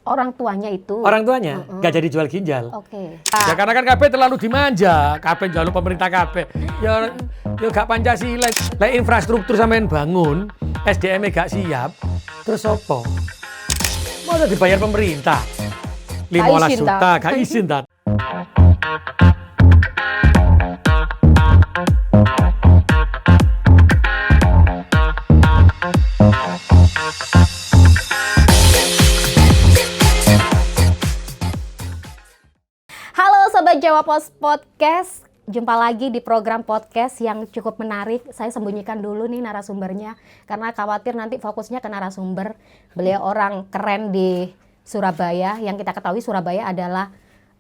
Orang tuanya itu. Orang tuanya nggak jadi jual ginjal. Oke. Ya karena kan KB terlalu dimanja, KB jalur pemerintah KB. Ya gak Pancasila. Lah infrastruktur sampean bangun, SDM-nya gak siap, terus apa? Mau dibayar pemerintah? 15 juta, gak izin tak? Sobat Jawa Pos Podcast, jumpa lagi di program podcast yang cukup menarik. Saya sembunyikan dulu nih narasumbernya karena khawatir nanti fokusnya ke narasumber. Beliau orang keren di Surabaya, yang kita ketahui Surabaya adalah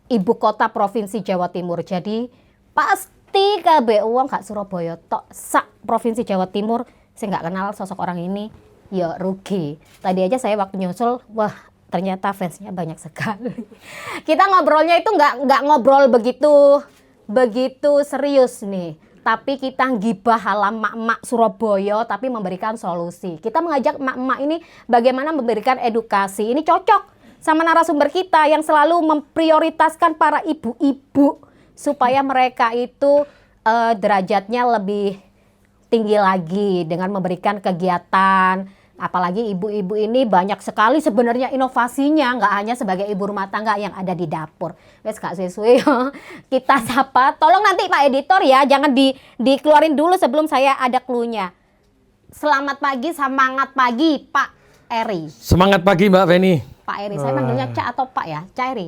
ibu kota provinsi Jawa Timur. Jadi pasti KB uang gak Surabaya tok sak provinsi Jawa Timur. Saya nggak kenal sosok orang ini, ya rugi. Tadi aja saya waktu nyusul, wah ternyata fansnya banyak sekali. Kita ngobrolnya itu nggak ngobrol begitu serius nih. Tapi kita gibah ala mak-mak Surabaya, tapi memberikan solusi. Kita mengajak mak-mak ini bagaimana memberikan edukasi. Ini cocok sama narasumber kita yang selalu memprioritaskan para ibu-ibu supaya mereka itu derajatnya lebih tinggi lagi dengan memberikan kegiatan. Apalagi ibu-ibu ini banyak sekali sebenarnya inovasinya, nggak hanya sebagai ibu rumah tangga yang ada di dapur. Wes Kak Sesuai, kita sapa. Tolong nanti Pak Editor ya, jangan dikeluarin dulu sebelum saya ada clue-nya. Selamat pagi, semangat pagi Pak Eri. Semangat pagi Mbak Feni. Pak Eri, saya manggilnya Cak atau Pak ya? Cak Eri.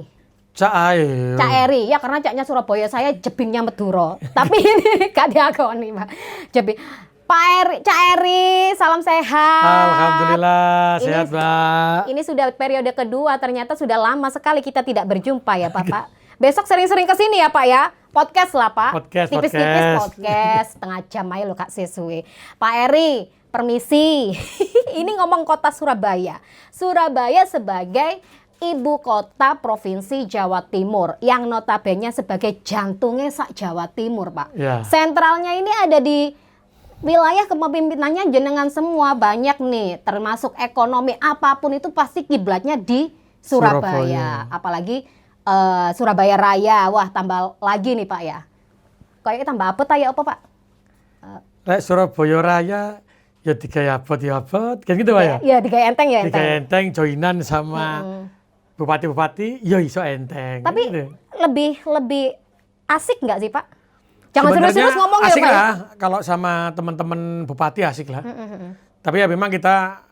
Cak Eri. Cak Eri, ya karena Caknya Surabaya, saya jebingnya Madura. Tapi ini gak diakoni Pak. Jebing. Pak Eri, Cak Eri, salam sehat. Alhamdulillah, sehat Mbak. Ini sudah periode kedua, ternyata sudah lama sekali kita tidak berjumpa ya Pak. Besok sering-sering kesini ya Pak ya. Podcast lah Pak. Tipis-tipis podcast. Setengah jam aja loh Kak Sesuai. Pak Eri, permisi. Ini ngomong kota Surabaya. Surabaya sebagai ibu kota provinsi Jawa Timur. Yang notabene sebagai jantungnya sak Jawa Timur Pak. Ya. Sentralnya ini ada di wilayah kepemimpinannya jenengan semua, banyak nih, termasuk ekonomi apapun itu pasti kiblatnya di Surabaya. Apalagi Surabaya Raya, wah tambah lagi nih Pak ya. Kayaknya tambah apa ya apa Pak? Surabaya Raya ya digawe abot, kan gitu Pak ya? Iya digawe enteng ya enteng. Digawe enteng joinan sama bupati-bupati, ya iso enteng. Tapi gitu. lebih asik nggak sih Pak? Jangan serius-serius ngomong ya Pak. Asik lah, kalau sama teman-teman bupati asik lah. Tapi ya memang kita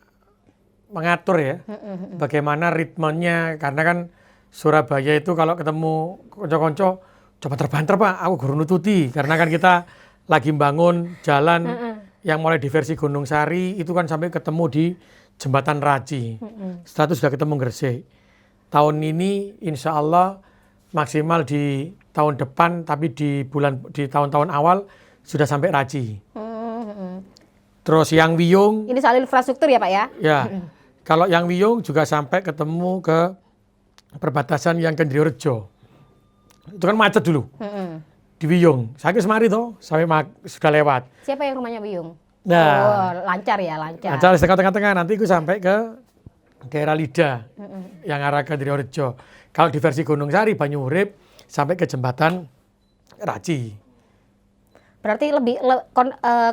mengatur ya, bagaimana ritmenya, karena kan Surabaya itu kalau ketemu konco-konco, coba terbanter Pak, aku guru nututi. Karena kan kita lagi bangun jalan yang mulai di versi Gunung Sari, itu kan sampai ketemu di Jembatan Raci. Setelah itu sudah ketemu Gresik. Tahun ini insya Allah maksimal di tahun depan, tapi di tahun-tahun awal sudah sampai Raci. Terus yang Wiyung. Ini soal infrastruktur ya Pak ya? Ya, kalau yang Wiyung juga sampai ketemu ke perbatasan yang Kendrirejo. Itu kan macet dulu. Di Wiyung. Saya semari tuh, sampai sudah lewat. Siapa yang rumahnya Wiyung? Nah, lancar ya, lancar. Lancar tengah-tengah, nanti aku sampai ke daerah Lida yang arah Kendrirejo. Kalau di versi Gunung Sari, Banyurip, sampai ke jembatan Raci. Berarti lebih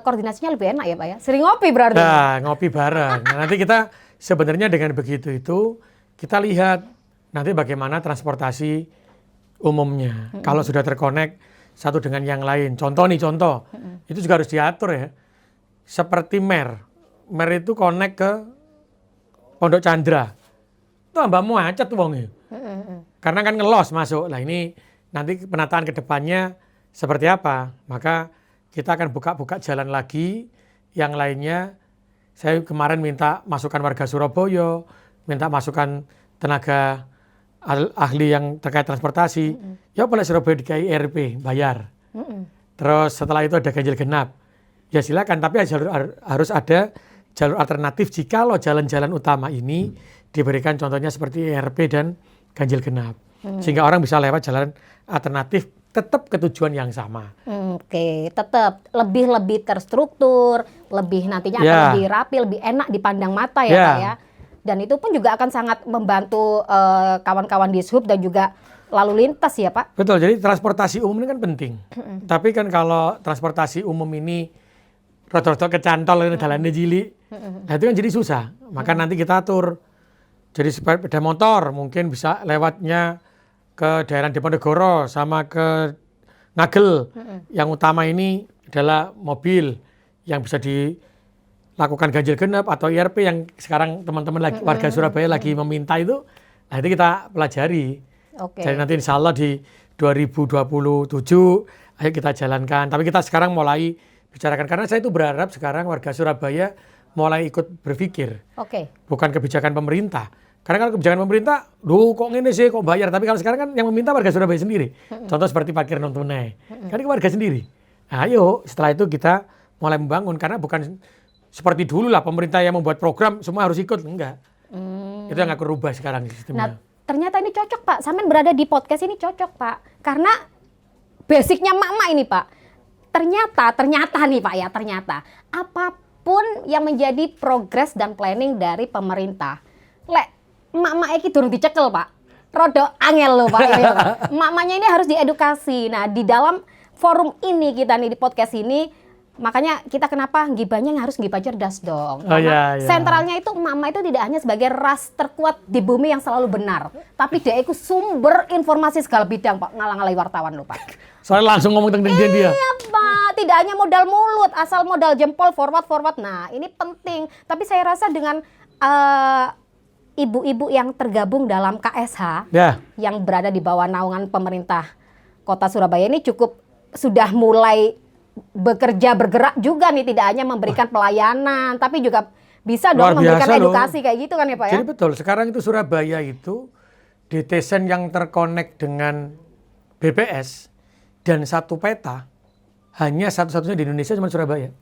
koordinasinya lebih enak ya Pak ya? Sering ngopi berarti? Nah, ngopi bareng. Nah, nanti kita sebenarnya dengan begitu itu, kita lihat nanti bagaimana transportasi umumnya. Kalau sudah terkonek satu dengan yang lain. Contoh, itu juga harus diatur ya. Seperti Mer itu konek ke Pondok Chandra. Itu tambah macet wongnya. Karena kan ngelos masuk. Nah ini nanti penataan ke depannya seperti apa. Maka kita akan buka jalan lagi. Yang lainnya, saya kemarin minta masukan warga Surabaya, minta masukan tenaga ahli yang terkait transportasi. Ya boleh Surabaya dikai RP, bayar. Terus setelah itu ada ganjil genap. Ya silakan, tapi harus ada jalur alternatif jikalau jalan-jalan utama ini diberikan contohnya seperti ERP dan ganjil genap. Sehingga orang bisa lewat jalan alternatif tetap ke tujuan yang sama. Oke, tetap lebih terstruktur, lebih nantinya akan lebih rapi, lebih enak dipandang mata ya Pak ya. Dan itu pun juga akan sangat membantu kawan-kawan di Sub dan juga lalu lintas ya Pak. Betul, jadi transportasi umum ini kan penting. Tapi kan kalau transportasi umum ini rada-rada kecantol ini dalannya cilik, nah itu kan jadi susah. Maka nanti kita atur. Jadi sepeda motor mungkin bisa lewatnya ke daerah Diponegoro sama ke Ngagel. Yang utama ini adalah mobil yang bisa dilakukan ganjil genap atau IRP yang sekarang teman-teman lagi warga Surabaya lagi meminta itu. Nah itu kita pelajari. Jadi nanti insya Allah di 2027 ayo kita jalankan. Tapi kita sekarang mulai bicarakan karena saya itu berharap sekarang warga Surabaya mulai ikut berpikir. Bukan kebijakan pemerintah. Karena kalau kebijakan pemerintah, kok ngene sih, kok bayar. Tapi kalau sekarang kan yang meminta warga Surabaya sendiri. Contoh seperti parkir non tunai. Kan warga sendiri. Nah, ayo setelah itu kita mulai membangun. Karena bukan seperti dulu lah pemerintah yang membuat program semua harus ikut. Enggak. Itu yang aku rubah sekarang sistemnya. Nah, ternyata ini cocok Pak. Sampean berada di podcast ini cocok Pak. Karena basicnya mak-mak ini Pak. Ternyata nih Pak ya, ternyata. Apapun yang menjadi progres dan planning dari pemerintah. Mak-mak iki durung dicekel Pak. Rodo angel loh Pak ini. Mak-maknya ini harus diedukasi. Nah, di dalam forum ini kita nih di podcast ini makanya kita kenapa gibahnya harus gibah cerdas dong. Karena sentralnya itu emak-emak itu tidak hanya sebagai ras terkuat di bumi yang selalu benar, tapi dia itu sumber informasi segala bidang Pak, ngalang-ngalai wartawan loh Pak. Soalnya langsung ngomong tentang dia. Iya Pak, tidak hanya modal mulut, asal modal jempol forward. Nah, ini penting. Tapi saya rasa dengan ibu-ibu yang tergabung dalam KSH yang berada di bawah naungan pemerintah Kota Surabaya ini cukup sudah mulai bergerak juga nih, tidak hanya memberikan pelayanan tapi juga bisa dong memberikan edukasi kayak gitu kan ya Pak ya. Jadi betul, sekarang itu Surabaya itu detesan yang terkonek dengan BPS dan satu peta hanya satu-satunya di Indonesia cuma Surabaya.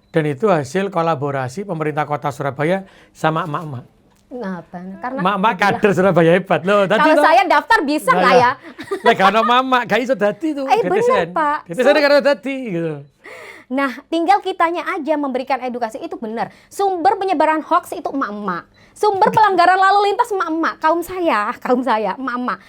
Dan itu hasil kolaborasi pemerintah Kota Surabaya sama emak-emak. Nah, karena mak kader Surabaya hebat loh. Kalau saya daftar bisa nggak ya? Karena mama gak iso dadi tuh. Bener Pak. Detesan karena dadi gitu. Nah, tinggal kitanya aja memberikan edukasi itu benar. Sumber penyebaran hoax itu emak-emak. Sumber pelanggaran lalu lintas emak-emak. Kaum saya, emak-emak.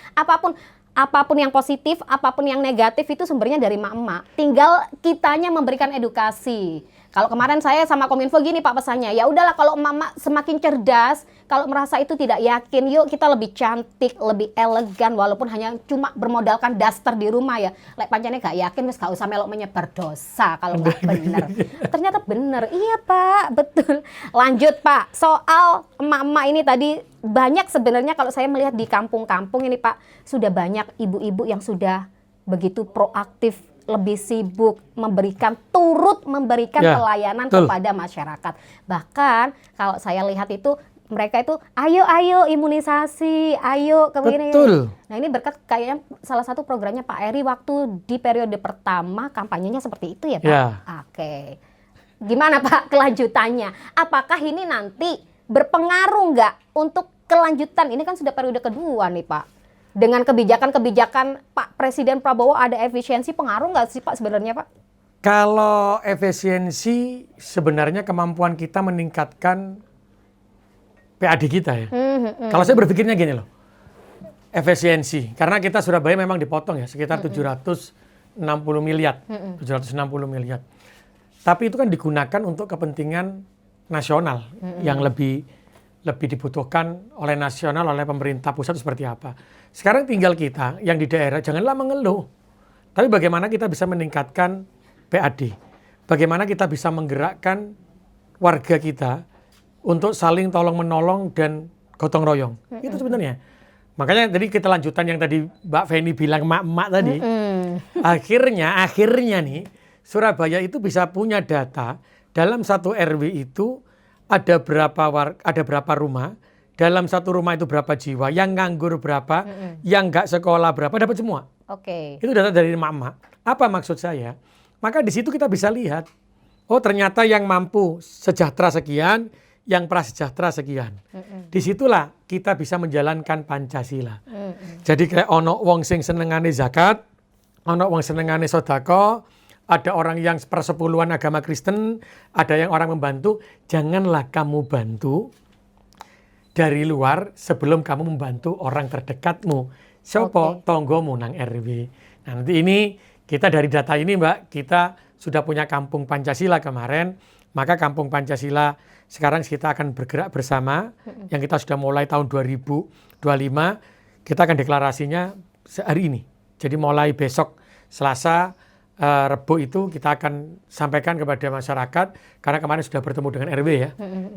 Apapun yang positif, apapun yang negatif itu sumbernya dari emak-emak. Tinggal kitanya memberikan edukasi. Kalau kemarin saya sama Kominfo gini Pak pesannya, ya udahlah kalau emak-emak semakin cerdas, kalau merasa itu tidak yakin, yuk kita lebih cantik, lebih elegan, walaupun hanya cuma bermodalkan daster di rumah ya. Lek pancene gak yakin, wis gak usah melok menyebar dosa kalau nggak bener. Ternyata bener, iya Pak, betul. Lanjut Pak, soal emak-emak ini tadi banyak sebenarnya kalau saya melihat di kampung-kampung ini Pak, sudah banyak ibu-ibu yang sudah begitu proaktif, lebih sibuk turut memberikan pelayanan kepada masyarakat. Bahkan kalau saya lihat itu mereka itu ayo imunisasi, ayo begini. Nah ini berkat kayaknya salah satu programnya Pak Eri waktu di periode pertama kampanyenya seperti itu ya Pak. Gimana Pak kelanjutannya? Apakah ini nanti berpengaruh nggak untuk kelanjutan? Ini kan sudah periode kedua nih Pak. Dengan kebijakan-kebijakan Pak Presiden Prabowo ada efisiensi, pengaruh nggak sih Pak sebenarnya Pak? Kalau efisiensi sebenarnya kemampuan kita meningkatkan PAD kita ya. Kalau saya berpikirnya gini loh, efisiensi. Karena kita Surabaya memang dipotong ya sekitar 760 miliar. 760 miliar. Tapi itu kan digunakan untuk kepentingan nasional yang lebih dibutuhkan oleh nasional, oleh pemerintah pusat seperti apa. Sekarang tinggal kita yang di daerah janganlah mengeluh. Tapi bagaimana kita bisa meningkatkan PAD? Bagaimana kita bisa menggerakkan warga kita untuk saling tolong-menolong dan gotong royong. Itu sebenarnya. Makanya tadi kita lanjutan yang tadi Mbak Feni bilang emak-emak tadi. Akhirnya nih Surabaya itu bisa punya data dalam satu RW itu ada berapa rumah, dalam satu rumah itu berapa jiwa, yang nganggur berapa, yang nggak sekolah berapa, dapat semua. Itu data dari emak-emak. Apa maksud saya? Maka di situ kita bisa lihat, oh ternyata yang mampu sejahtera sekian, yang prasejahtera sekian. Disitulah kita bisa menjalankan Pancasila. Jadi kayak ono wong sing senengane zakat, ono wong senengane sodako, ada orang yang persepuluhan agama Kristen, ada yang orang membantu. Janganlah kamu bantu dari luar sebelum kamu membantu orang terdekatmu. Sopo tonggomu nang RW. Nah, nanti ini kita dari data ini Mbak, kita sudah punya Kampung Pancasila kemarin, maka Kampung Pancasila sekarang kita akan bergerak bersama, yang kita sudah mulai tahun 2025, kita akan deklarasinya hari ini. Jadi mulai besok Selasa, Rebo itu kita akan sampaikan kepada masyarakat, karena kemarin sudah bertemu dengan RW ya.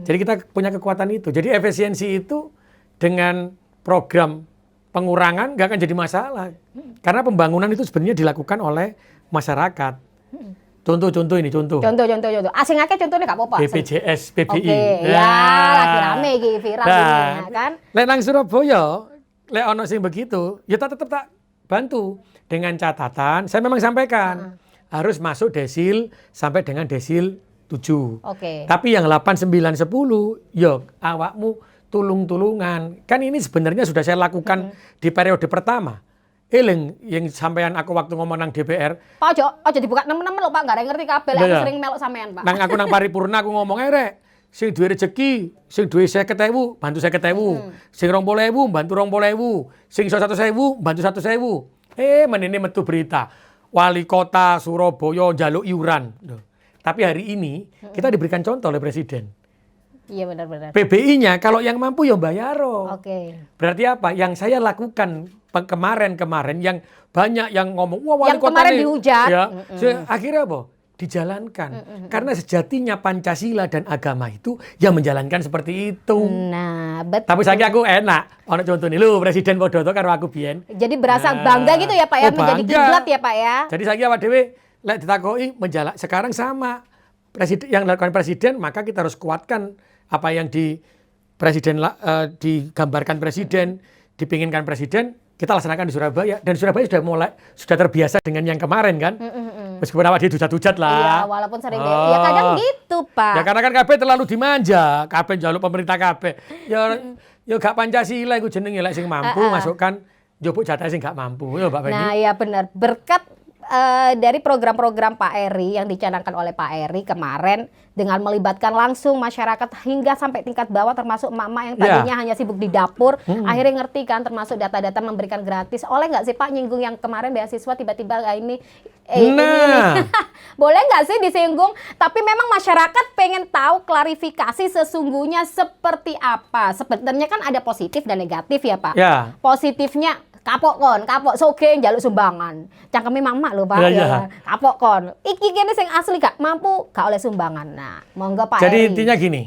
Jadi kita punya kekuatan itu. Jadi efisiensi itu dengan program pengurangan nggak akan jadi masalah. Karena pembangunan itu sebenarnya dilakukan oleh masyarakat. Contoh ini. Contoh. Asing akeh contohnya gak apa-apa. BPJS, PBI. Oke, ya lagi rame iki viral ini ya kan. Lek nang Surabaya, lek ono sing begitu, ya tetap tak bantu dengan catatan. Saya memang sampaikan harus masuk desil sampai dengan desil 7. Oke. Tapi yang 8, 9, 10, yo awakmu tulung-tulungan. Kan ini sebenarnya sudah saya lakukan di periode pertama. Eling yang sampean aku waktu ngomong nang DPR. Pak ojo dibuka nemen-nemen lho Pak, gak ada ngerti kabeh. Aku sering melok sampean Pak. Nang aku nang paripurna aku ngomong rek, sing duwe rezeki, sing duwe 50.000, bantu 50.000. Sing 20.000, bantu 20.000. Sing iso 100.000, bantu 100.000. Menene metu berita. Wali kota Surabaya njaluk iuran. Tapi hari ini kita diberikan contoh oleh Presiden. Iya benar-benar. PBI-nya kalau yang mampu ya bayaro. Oke. Berarti apa? Yang saya lakukan kemarin yang banyak yang ngomong, wah wali Yang kota kemarin nih, dihujat. ya, akhirnya apa? Dijalankan. Karena sejatinya Pancasila dan agama itu yang menjalankan seperti itu. Nah, betul. Tapi saya aku enak. Ono contoh nih, lu Presiden Podoto karo aku biyen. Jadi berasa bangga gitu ya Pak ya, menjadi bangga. kiblat ya Pak ya. Jadi saya awak dhewe lek ditakoki sekarang sama. Presiden yang dilakukan presiden, maka kita harus kuatkan apa yang digambarkan presiden, dipinginkan presiden, kita laksanakan di Surabaya. Dan Surabaya sudah terbiasa dengan yang kemarin kan. Meskipun awak dia dujat-dujat lah. Iya, walaupun sering ya kadang gitu Pak. Ya karena kan kabeh terlalu dimanja, kabeh njaluk pemerintah kabeh. Ya gak Pancasila iku jenenge lek sing mampu masukkan njupuk jatah sing gak mampu. Ya Pak Beni. Nah, ya benar. Berkat dari program-program Pak Eri yang dicanangkan oleh Pak Eri kemarin dengan melibatkan langsung masyarakat hingga sampai tingkat bawah termasuk emak-emak yang tadinya hanya sibuk di dapur akhirnya ngerti kan, termasuk data-data memberikan gratis. Oleh nggak sih Pak nyinggung yang kemarin beasiswa tiba-tiba ini boleh nggak sih disinggung? Tapi memang masyarakat pengen tahu klarifikasi sesungguhnya seperti apa. Sebenarnya kan ada positif dan negatif ya Pak. Ya. Positifnya kapok soge njaluk sumbangan. Cangkeme mamak lho Pak. Ya. Kapok kon. Iki kene sing asli gak mampu gak oleh sumbangan. Nah, monggo Pak Jadi Eri. intinya gini.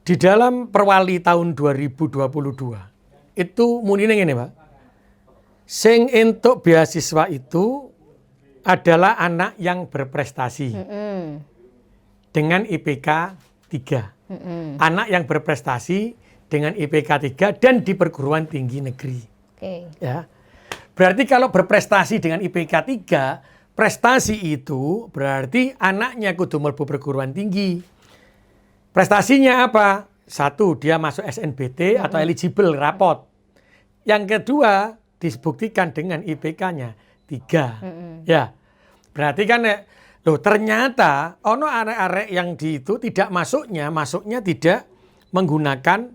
Di dalam Perwali tahun 2022 itu munine ngene, Pak. Sing entuk beasiswa itu adalah anak yang berprestasi. Dengan IPK 3. Anak yang berprestasi dengan IPK 3 dan di perguruan tinggi negeri. Ya. Berarti kalau berprestasi dengan IPK 3, prestasi itu berarti anaknya kudu mlebu perguruan tinggi. Prestasinya apa? 1, dia masuk SNBT atau eligible rapot. Yang kedua, dibuktikan dengan IPK-nya 3. Ya. Berarti kan ternyata ono arek-arek yang di itu tidak masuknya tidak menggunakan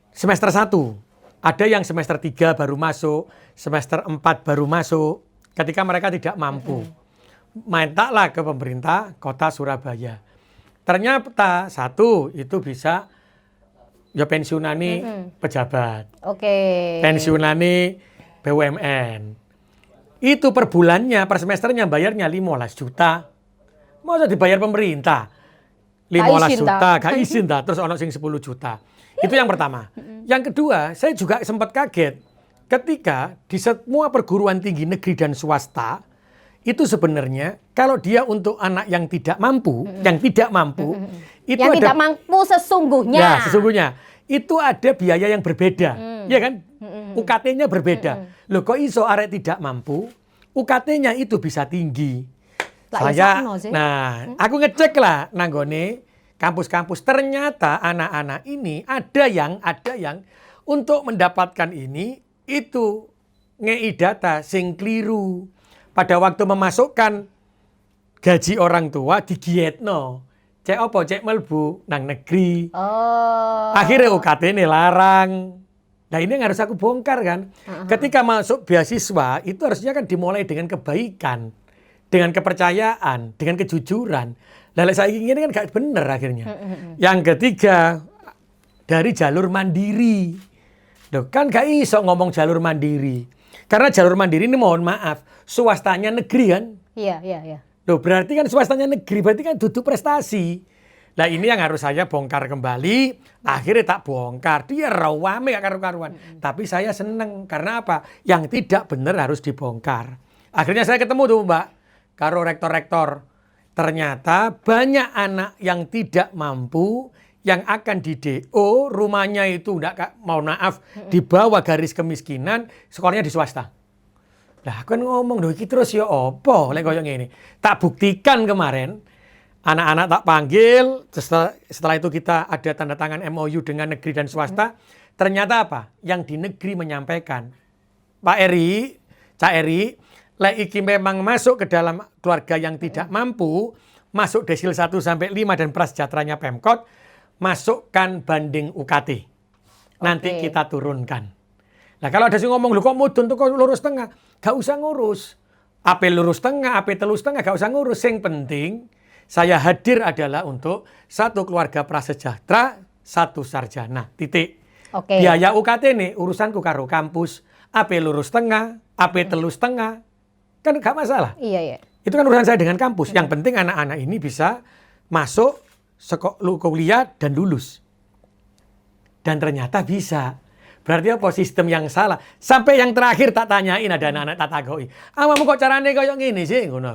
semester 1. Ada yang semester 3 baru masuk, semester 4 baru masuk, ketika mereka tidak mampu. Mintalah ke pemerintah kota Surabaya. Ternyata 1 itu bisa ya pensiunani pejabat. Pensiunani BUMN. Itu per bulannya, per semesternya bayarnya 15 juta. Masa dibayar pemerintah? 15 juta, gak izin dah. Terus ono sing 10 juta. Itu yang pertama. Yang kedua, saya juga sempat kaget ketika di semua perguruan tinggi negeri dan swasta itu sebenarnya kalau dia untuk anak yang tidak mampu, itu yang ada tidak mampu sesungguhnya. Ya, sesungguhnya itu ada biaya yang berbeda, ya kan? UKT-nya berbeda. Loh kok iso arek tidak mampu, UKT-nya itu bisa tinggi. Aku ngecek lah nanggone kampus-kampus, ternyata anak-anak ini ada yang untuk mendapatkan ini itu ngei data sing keliru. Pada waktu memasukkan gaji orang tua digietno. cek apa? Cek melbu nang negeri. Oh. Akhirnya UKT ini larang. Nah ini yang harus aku bongkar kan. Ketika masuk beasiswa itu harusnya kan dimulai dengan kebaikan, dengan kepercayaan, dengan kejujuran. Lalu saya ingin kan gak bener akhirnya. Yang ketiga dari jalur mandiri. Loh, kan gak iso ngomong jalur mandiri. Karena jalur mandiri ini mohon maaf, swastanya negeri kan. Iya. Loh, berarti kan swastanya negeri, berarti kan duduk prestasi. Nah ini yang harus saya bongkar kembali. Akhirnya tak bongkar. Dia rawame gak karu-karuan. Tapi saya seneng. Karena apa? Yang tidak benar harus dibongkar. Akhirnya saya ketemu tuh Mbak. Karo rektor-rektor. Ternyata banyak anak yang tidak mampu. Yang akan di DO. Rumahnya itu mau maaf. Di bawah garis kemiskinan. Sekolahnya di swasta. Lah aku kan ngomong. Duh iki terus ya opo. Lek koyo ngene. Tak buktikan kemarin. Anak-anak tak panggil, setelah itu kita ada tanda tangan MOU dengan negeri dan swasta. Ternyata apa? Yang di negeri menyampaikan, Pak Eri, Cak Eri, lek iki memang masuk ke dalam keluarga yang tidak mampu, masuk desil 1 sampai 5 dan prasejahteranya Pemkot, masukkan banding UKT. Nanti kita turunkan. Nah kalau ada sih ngomong, lu kok mudun tuh kok lurus tengah? Gak usah ngurus. Apa lurus tengah, apa telus tengah, gak usah ngurus. Yang penting, saya hadir adalah untuk satu keluarga prasejahtera, satu sarjana. Titik. Biaya UKT nih urusanku karo kampus. AP lurus tengah, AP telus tengah. Kan gak masalah. Iya. Itu kan urusan saya dengan kampus. Yang penting anak-anak ini bisa masuk kuliah dan lulus. Dan ternyata bisa. Berarti apa sistem yang salah. Sampai yang terakhir tak tanyain ada anak-anak tak takoi. Amamu kok caranya kayak gini sih? Ngono.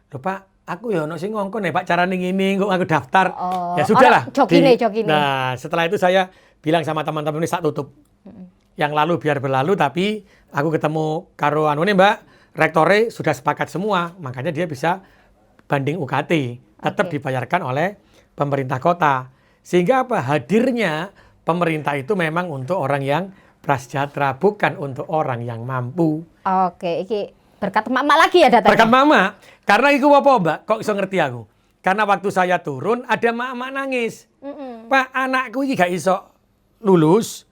Loh Pak. Aku ya ono sing ngongkon nih Pak carane ngene kok aku daftar. Ya sudahlah. Jokine. Nah, setelah itu saya bilang sama teman-teman ini sak tutup. Yang lalu biar berlalu tapi aku ketemu karo anune Mbak, rektore sudah sepakat semua, makanya dia bisa banding UKT, tetap dibayarkan oleh pemerintah kota. Sehingga apa? Hadirnya pemerintah itu memang untuk orang yang prasejahtera, bukan untuk orang yang mampu. Oke, iki berkat mama lagi ya datanya. Berkat mama. Karena itu apa Mbak? Kok iso ngerti aku? Karena waktu saya turun ada mama nangis. Pak anakku ini gak iso lulus.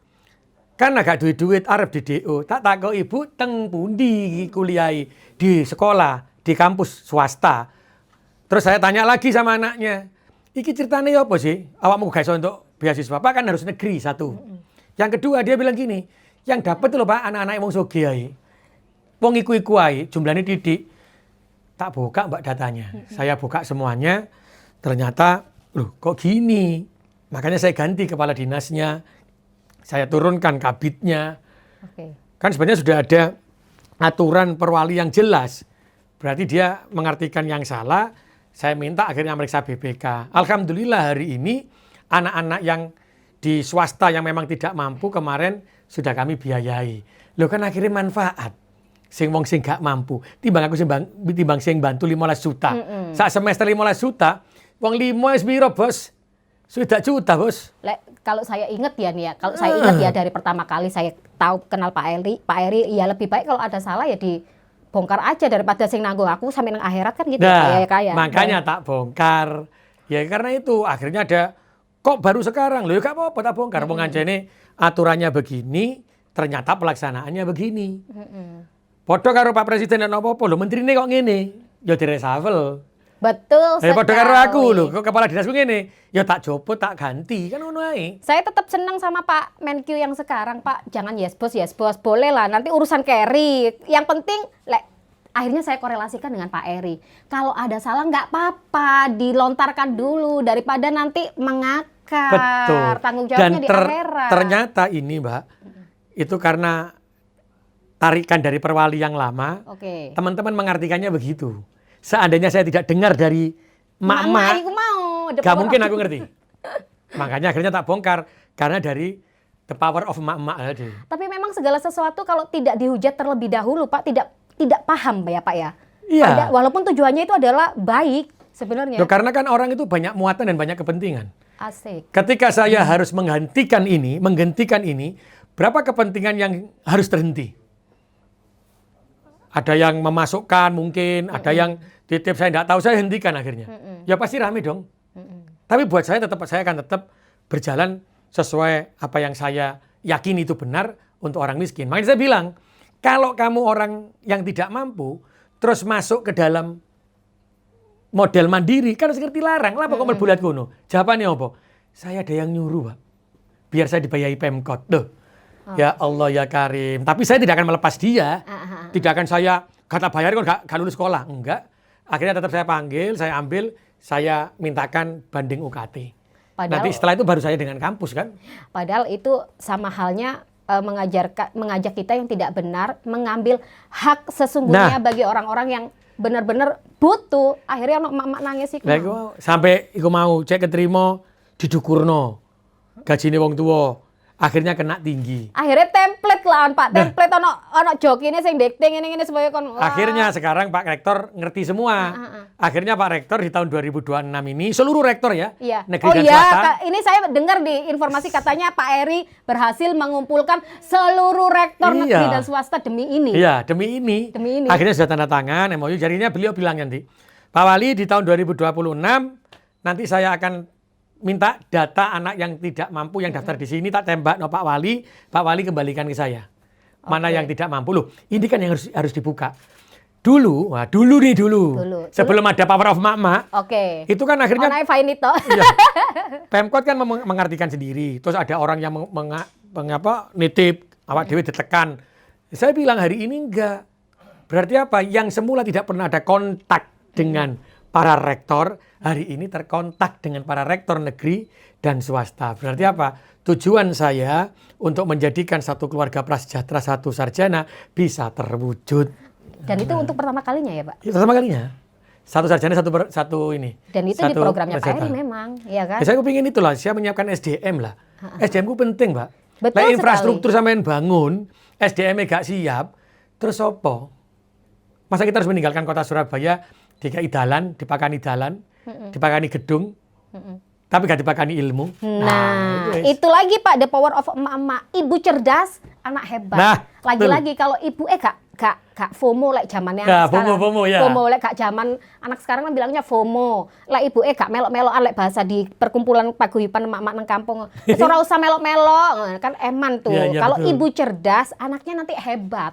Karena gak duit-duit arep di DO. Tak takok ibu teng pundi kuliahi di sekolah, di kampus swasta. Terus saya tanya lagi sama anaknya. Iki ceritanya apa sih? Awakmu gak iso untuk beasiswa. Pak kan harus negeri satu. Yang kedua dia bilang gini. Yang dapat loh Pak anak-anak yang sugih ae. Wong iku-iku ae jumlahnya titik. Tak buka Mbak datanya. Saya buka semuanya. Ternyata, loh kok gini? Makanya saya ganti kepala dinasnya. Saya turunkan kabitnya. Kan sebenarnya sudah ada aturan perwali yang jelas. Berarti dia mengartikan yang salah. Saya minta akhirnya meriksa BPK. Alhamdulillah hari ini anak-anak yang di swasta yang memang tidak mampu kemarin sudah kami biayai. Loh kan akhirnya manfaat. Sing wong sing gak mampu. Timbang aku timbang sing bantu 15 juta. Sak semester 15 juta, wong 5 wis piro, Bos? Sudah juta, Bos. Kalau saya ingat ya nih ya, kalau saya ingat ya dari pertama kali saya tahu kenal Pak Eri, ya lebih baik kalau ada salah ya dibongkar aja daripada sing nanggung aku sampai nang akhirat kan gitu kaya. Makanya tak bongkar. Ya karena itu akhirnya ada kok baru sekarang. Loh ya gak apa-apa tak bongkar. Wong anjene aturannya begini, ternyata pelaksanaannya begini. Podo karo Pak Presiden dan apa-apa lho, menterine kok ngene, ya direshuffle. Betul sekali. Podo karo aku lho, kok kepala dinasku ngene, ya tak jopo, tak ganti, kan ngono ae. Saya tetap senang sama Pak Menkyu yang sekarang, Pak. Jangan yes bos, boleh lah. Nanti urusan carry. Yang penting, akhirnya saya korelasikan dengan Pak Eri. Kalau ada salah nggak apa-apa, dilontarkan dulu daripada nanti mengakar. Betul. Tanggung jawabnya di akhirat. Ternyata ini Mbak, itu karena tarikan dari perwali yang lama, teman-teman mengartikannya begitu. Seandainya saya tidak dengar dari mak-mak, gak mungkin aku ngerti. Makanya akhirnya tak bongkar, karena dari the power of mak-mak tadi. Tapi memang segala sesuatu kalau tidak dihujat terlebih dahulu, Pak, tidak paham ya Pak ya? Iya. Walaupun tujuannya itu adalah baik sebenarnya. Loh, karena kan orang itu banyak muatan dan banyak kepentingan. Asik. Ketika saya harus menghentikan ini, berapa kepentingan yang harus terhenti? Ada yang memasukkan mungkin, ada yang titip saya tidak tahu, saya hentikan akhirnya. Ya pasti rame dong. Tapi buat saya akan tetap berjalan sesuai apa yang saya yakini itu benar untuk orang miskin. Makanya saya bilang, kalau kamu orang yang tidak mampu, terus masuk ke dalam model mandiri, kan harus ngerti larang. Lah kok mlebu lihat kono? Jawabannya apa? Saya ada yang nyuruh, Pak. Biar saya dibayahi Pemkot. Tuh. Ya Allah ya Karim. Tapi saya tidak akan melepas dia. Tidak akan saya kata bayar kok gak lulus sekolah. Enggak. Akhirnya tetap saya panggil, saya ambil, saya mintakan banding UKT. Nanti setelah itu baru saya dengan kampus kan. Padahal itu sama halnya mengajak kita yang tidak benar mengambil hak sesungguhnya bagi orang-orang yang benar-benar butuh. Akhirnya mak nangis sih. Sampai iku mau cek keterima didukurno. Gajine wong tua. Akhirnya kena tinggi. Akhirnya template lah Pak. Template ono jokine sing dikte ngene-ngene supaya kon. Akhirnya sekarang Pak Rektor ngerti semua. Akhirnya Pak Rektor di tahun 2026 ini seluruh rektor ya, negeri dan swasta. Ini saya dengar di informasi katanya Pak Eri berhasil mengumpulkan seluruh rektor negeri dan swasta demi ini. Iya, demi ini. Akhirnya sudah tanda tangan MOU. Jadinya beliau bilang nanti, Pak Wali di tahun 2026 nanti saya akan minta data anak yang tidak mampu yang daftar di sini tak tembak no Pak Wali kembalikan ke saya. Mana yang tidak mampu loh. Ini kan yang harus dibuka. Dulu. Sebelum ada Power of Mak-mak. Itu kan akhirnya Pemkot kan mengartikan sendiri. Terus ada orang yang nitip, awak dewe ditekan. Saya bilang hari ini enggak. Berarti apa? Yang semula tidak pernah ada kontak dengan para rektor, hari ini terkontak dengan para rektor negeri dan swasta. Berarti apa? Tujuan saya untuk menjadikan satu keluarga prasejahtera, satu sarjana bisa terwujud. Dan itu untuk pertama kalinya ya Pak? Pertama kalinya. Satu sarjana, satu ini. Dan itu di programnya Pak Eri memang, ya kan? Saya kepingin itulah, saya menyiapkan SDM lah. SDM ku penting Pak. Betul infrastruktur sampean bangun, SDM-nya gak siap, terus apa? Masa kita harus meninggalkan kota Surabaya, DKI dalan, dipakani dalan, dipakani gedung, tapi gak dipakani ilmu. Nah, itu lagi Pak, the power of emak-emak. Ibu cerdas, anak hebat. Lagi-lagi kalau ibu gak FOMO like zamannya anak sekarang. FOMO like gak zaman anak sekarang kan bilangnya FOMO. Like ibu gak melok-melokan like bahasa di perkumpulan paguyuban emak-emak nang kampung. Wis ora usah melok-melok, kan eman tuh. Kalau ibu cerdas, anaknya nanti hebat.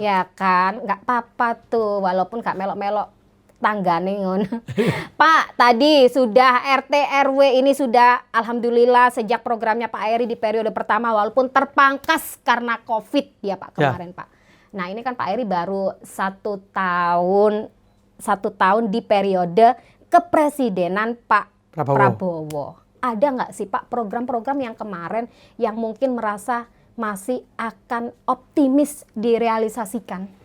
Ya kan, gak apa-apa tuh walaupun gak melok-melok tanggane ngono. Pak, tadi sudah RT RW ini sudah alhamdulillah sejak programnya Pak Eri di periode pertama walaupun terpangkas karena Covid ya Pak kemarin Pak. Nah ini kan Pak Eri baru 1 tahun di periode kepresidenan Pak Prabowo. Ada nggak sih Pak program-program yang kemarin yang mungkin merasa masih akan optimis direalisasikan?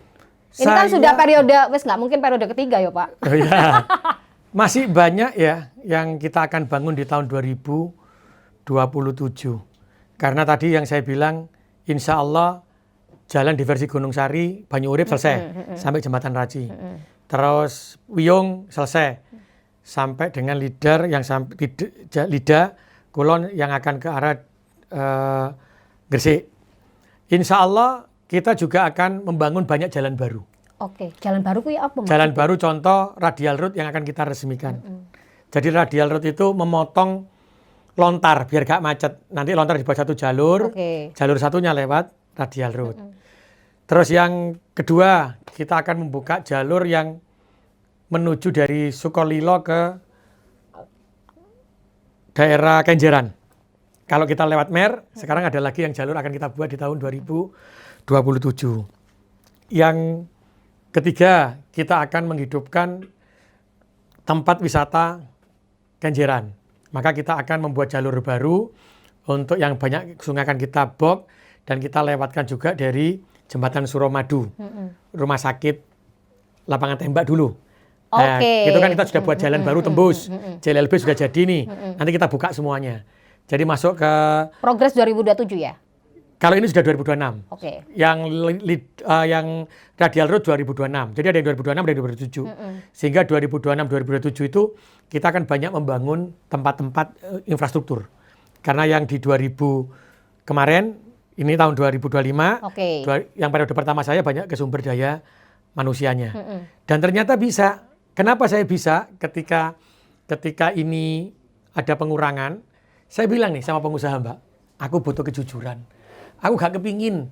Ini kan sudah periode, nggak mungkin periode ketiga ya Pak. Oh ya. Masih banyak ya yang kita akan bangun di tahun 2027. Karena tadi yang saya bilang, insya Allah jalan diversi Gunung Sari, Banyuurip selesai sampai Jembatan Raji. Terus Wiyung selesai sampai dengan Lidar yang sampai Lidah Kulon yang akan ke arah Gresik. Insya Allah kita juga akan membangun banyak jalan baru. Jalan baru itu apa? Jalan baru contoh radial road yang akan kita resmikan. Jadi radial road itu memotong lontar biar gak macet. Nanti lontar dibuat satu jalur, jalur satunya lewat radial road. Terus yang kedua, kita akan membuka jalur yang menuju dari Sukolilo ke daerah Kenjeran. Kalau kita lewat Mer, sekarang ada lagi yang jalur akan kita buat di tahun 2027. Yang ketiga, kita akan menghidupkan tempat wisata Kenjeran. Maka kita akan membuat jalur baru untuk yang banyak sungai akan kita bok dan kita lewatkan juga dari Jembatan Suramadu, rumah sakit lapangan tembak dulu. Nah, itu kan kita sudah buat jalan baru tembus, JLLB sudah jadi nih, nanti kita buka semuanya. Jadi masuk ke Progres 2027 ya? Kalau ini sudah 2026. Yang radial road 2026. Jadi ada yang 2026 dan 2027. Sehingga 2026 2027 itu kita akan banyak membangun tempat-tempat infrastruktur. Karena yang di 2000 kemarin ini tahun 2025 yang periode pertama saya banyak ke sumber daya manusianya. Dan ternyata bisa. Kenapa saya bisa? Ketika ketika ini ada pengurangan, saya bilang nih sama pengusaha, Mbak, aku butuh kejujuran. Aku gak kepingin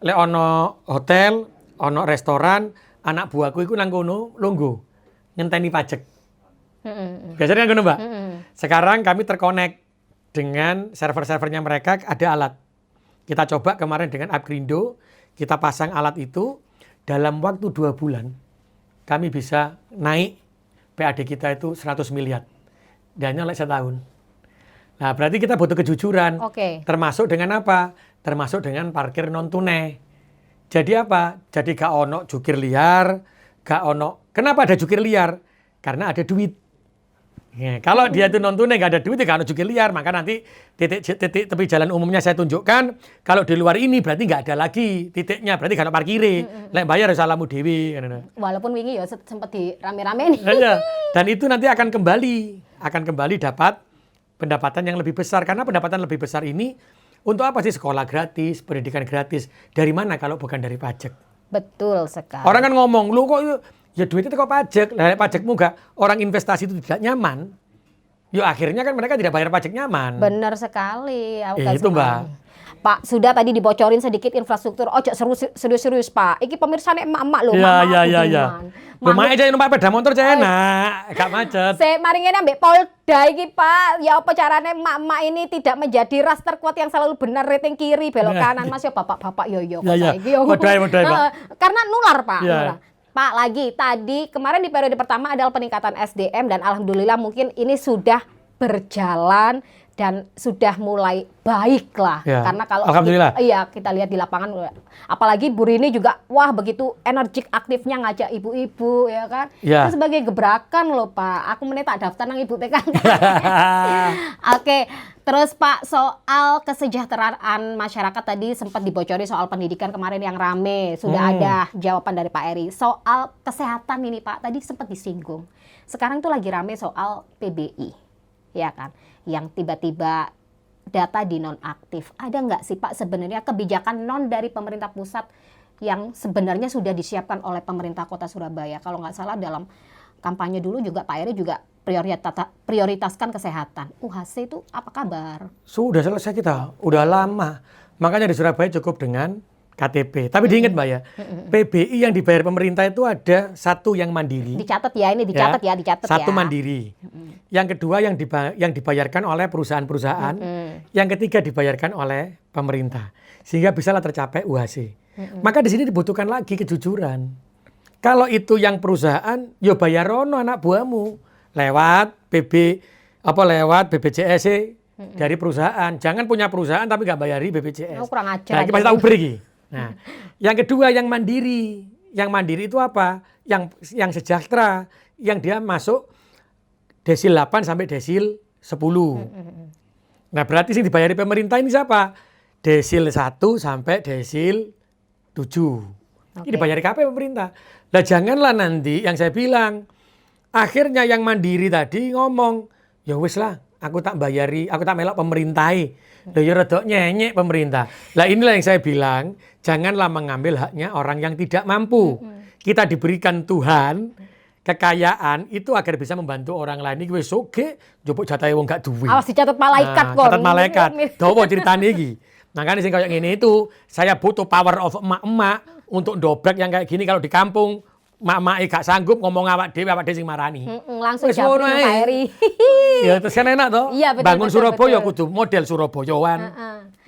lek ono hotel, ono restoran, anak buahku iku nang kono longgo ngenteni pajak. Biasanya kan ngono, Mbak. Sekarang kami terkonek dengan server-servernya mereka, ada alat. Kita coba kemarin dengan Upgrindo, kita pasang alat itu, dalam waktu 2 bulan kami bisa naik PAD kita itu 100 miliar. Dan hanya setahun. Nah, berarti kita butuh kejujuran. Termasuk dengan apa? Termasuk dengan parkir non tunai. Jadi apa? Jadi gak ono jukir liar, gak ono. Kenapa ada jukir liar? Karena ada duit. Ya, kalau dia itu non tunai gak ada duit, ya gak ono jukir liar. Maka nanti titik tepi jalan umumnya saya tunjukkan. Kalau di luar ini berarti gak ada lagi titiknya. Berarti gak ono parkire. Lek bayar salamu dewi. Walaupun wingi ya sempat di rame-rame nih. Ya. Dan itu nanti akan kembali dapat pendapatan yang lebih besar. Karena pendapatan lebih besar ini untuk apa sih? Sekolah gratis, pendidikan gratis. Dari mana kalau bukan dari pajak? Betul sekali. Orang kan ngomong, lu kok ya duitnya kok pajak. Lah pajakmu enggak, orang investasi itu tidak nyaman. Yo akhirnya kan mereka tidak bayar pajak nyaman. Benar sekali. Itu, Mbak. Pak, sudah tadi dibocorin sedikit infrastruktur. Ojo serius-serius, Pak. Iki pemirsa nek emak-emak lho, Iya. Lumayan aja numpak sepeda motor aja enak, gak macet. Mari ngene ambek Polda iki, Pak. Ya apa carane emak-emak ini tidak menjadi ras terkuat yang selalu benar rating kiri, belok kanan, Mas ya bapak-bapak yo saiki yo. Modal, Pak. Karena nular, Pak. Ya. Nular. Pak, lagi tadi kemarin di periode pertama adalah peningkatan SDM dan alhamdulillah mungkin ini sudah berjalan dan sudah mulai baik lah. Ya. Karena kalau alhamdulillah. Kita lihat di lapangan, apalagi Bu Rini juga wah begitu energik aktifnya ngajak ibu-ibu ya kan. Ya. Itu sebagai gebrakan loh, Pak. Aku meneh tak daftar nang ibu TK. Oke, terus Pak, soal kesejahteraan masyarakat tadi sempat dibocori soal pendidikan kemarin yang rame. Sudah ada jawaban dari Pak Eri. Soal kesehatan ini, Pak, tadi sempat disinggung. Sekarang tuh lagi rame soal PBI. Ya kan, yang tiba-tiba data di nonaktif. Ada nggak sih Pak sebenarnya kebijakan non dari pemerintah pusat yang sebenarnya sudah disiapkan oleh pemerintah Kota Surabaya? Kalau nggak salah dalam kampanye dulu juga Pak Eri juga prioritaskan kesehatan. UHC itu apa kabar? Sudah selesai kita, udah lama. Makanya di Surabaya cukup dengan KTP. Tapi diingat Mbak ya, PBI yang dibayar pemerintah itu ada satu yang mandiri. Dicatat ya, ini dicatat ya, Satu mandiri. Yang kedua yang dibayarkan oleh perusahaan-perusahaan. Yang ketiga dibayarkan oleh pemerintah. Sehingga bisalah tercapai UHC. Maka di sini dibutuhkan lagi kejujuran. Kalau itu yang perusahaan, yo bayar rono anak buahmu lewat lewat BPJS dari perusahaan. Jangan punya perusahaan tapi nggak bayari BPJS. Kurang ajar. Nah, kita tahu beri. Nah, yang kedua yang mandiri. Yang mandiri itu apa? Yang sejahtera, yang dia masuk desil 8 sampai desil 10. Nah, berarti sih dibayari pemerintah ini siapa? Desil 1 sampai desil 7. Ini dibayari KP pemerintah. Nah, janganlah nanti yang saya bilang akhirnya yang mandiri tadi ngomong, ya wis lah, aku tak melok pemerintahi. Loh ya rada nyenyek pemerintah. Lah inilah yang saya bilang, janganlah mengambil haknya orang yang tidak mampu. Kita diberikan Tuhan kekayaan itu agar bisa membantu orang lain. Iki wis oge, njupuk jatahe wong gak duwe. Awas dicatat malaikat kok. Catat malaikat. Dawa ceritane iki. Makanya sing kayak gini itu saya butuh power of emak-emak untuk dobrak yang kayak gini kalau di kampung. Mak-mak gak sanggup ngomong awak dhewe sing marani. Langsung jawab Pak Eri. Ya terus kan enak toh. Iya, betul, bangun betul, Surabaya betul. kudu model Surabayaan.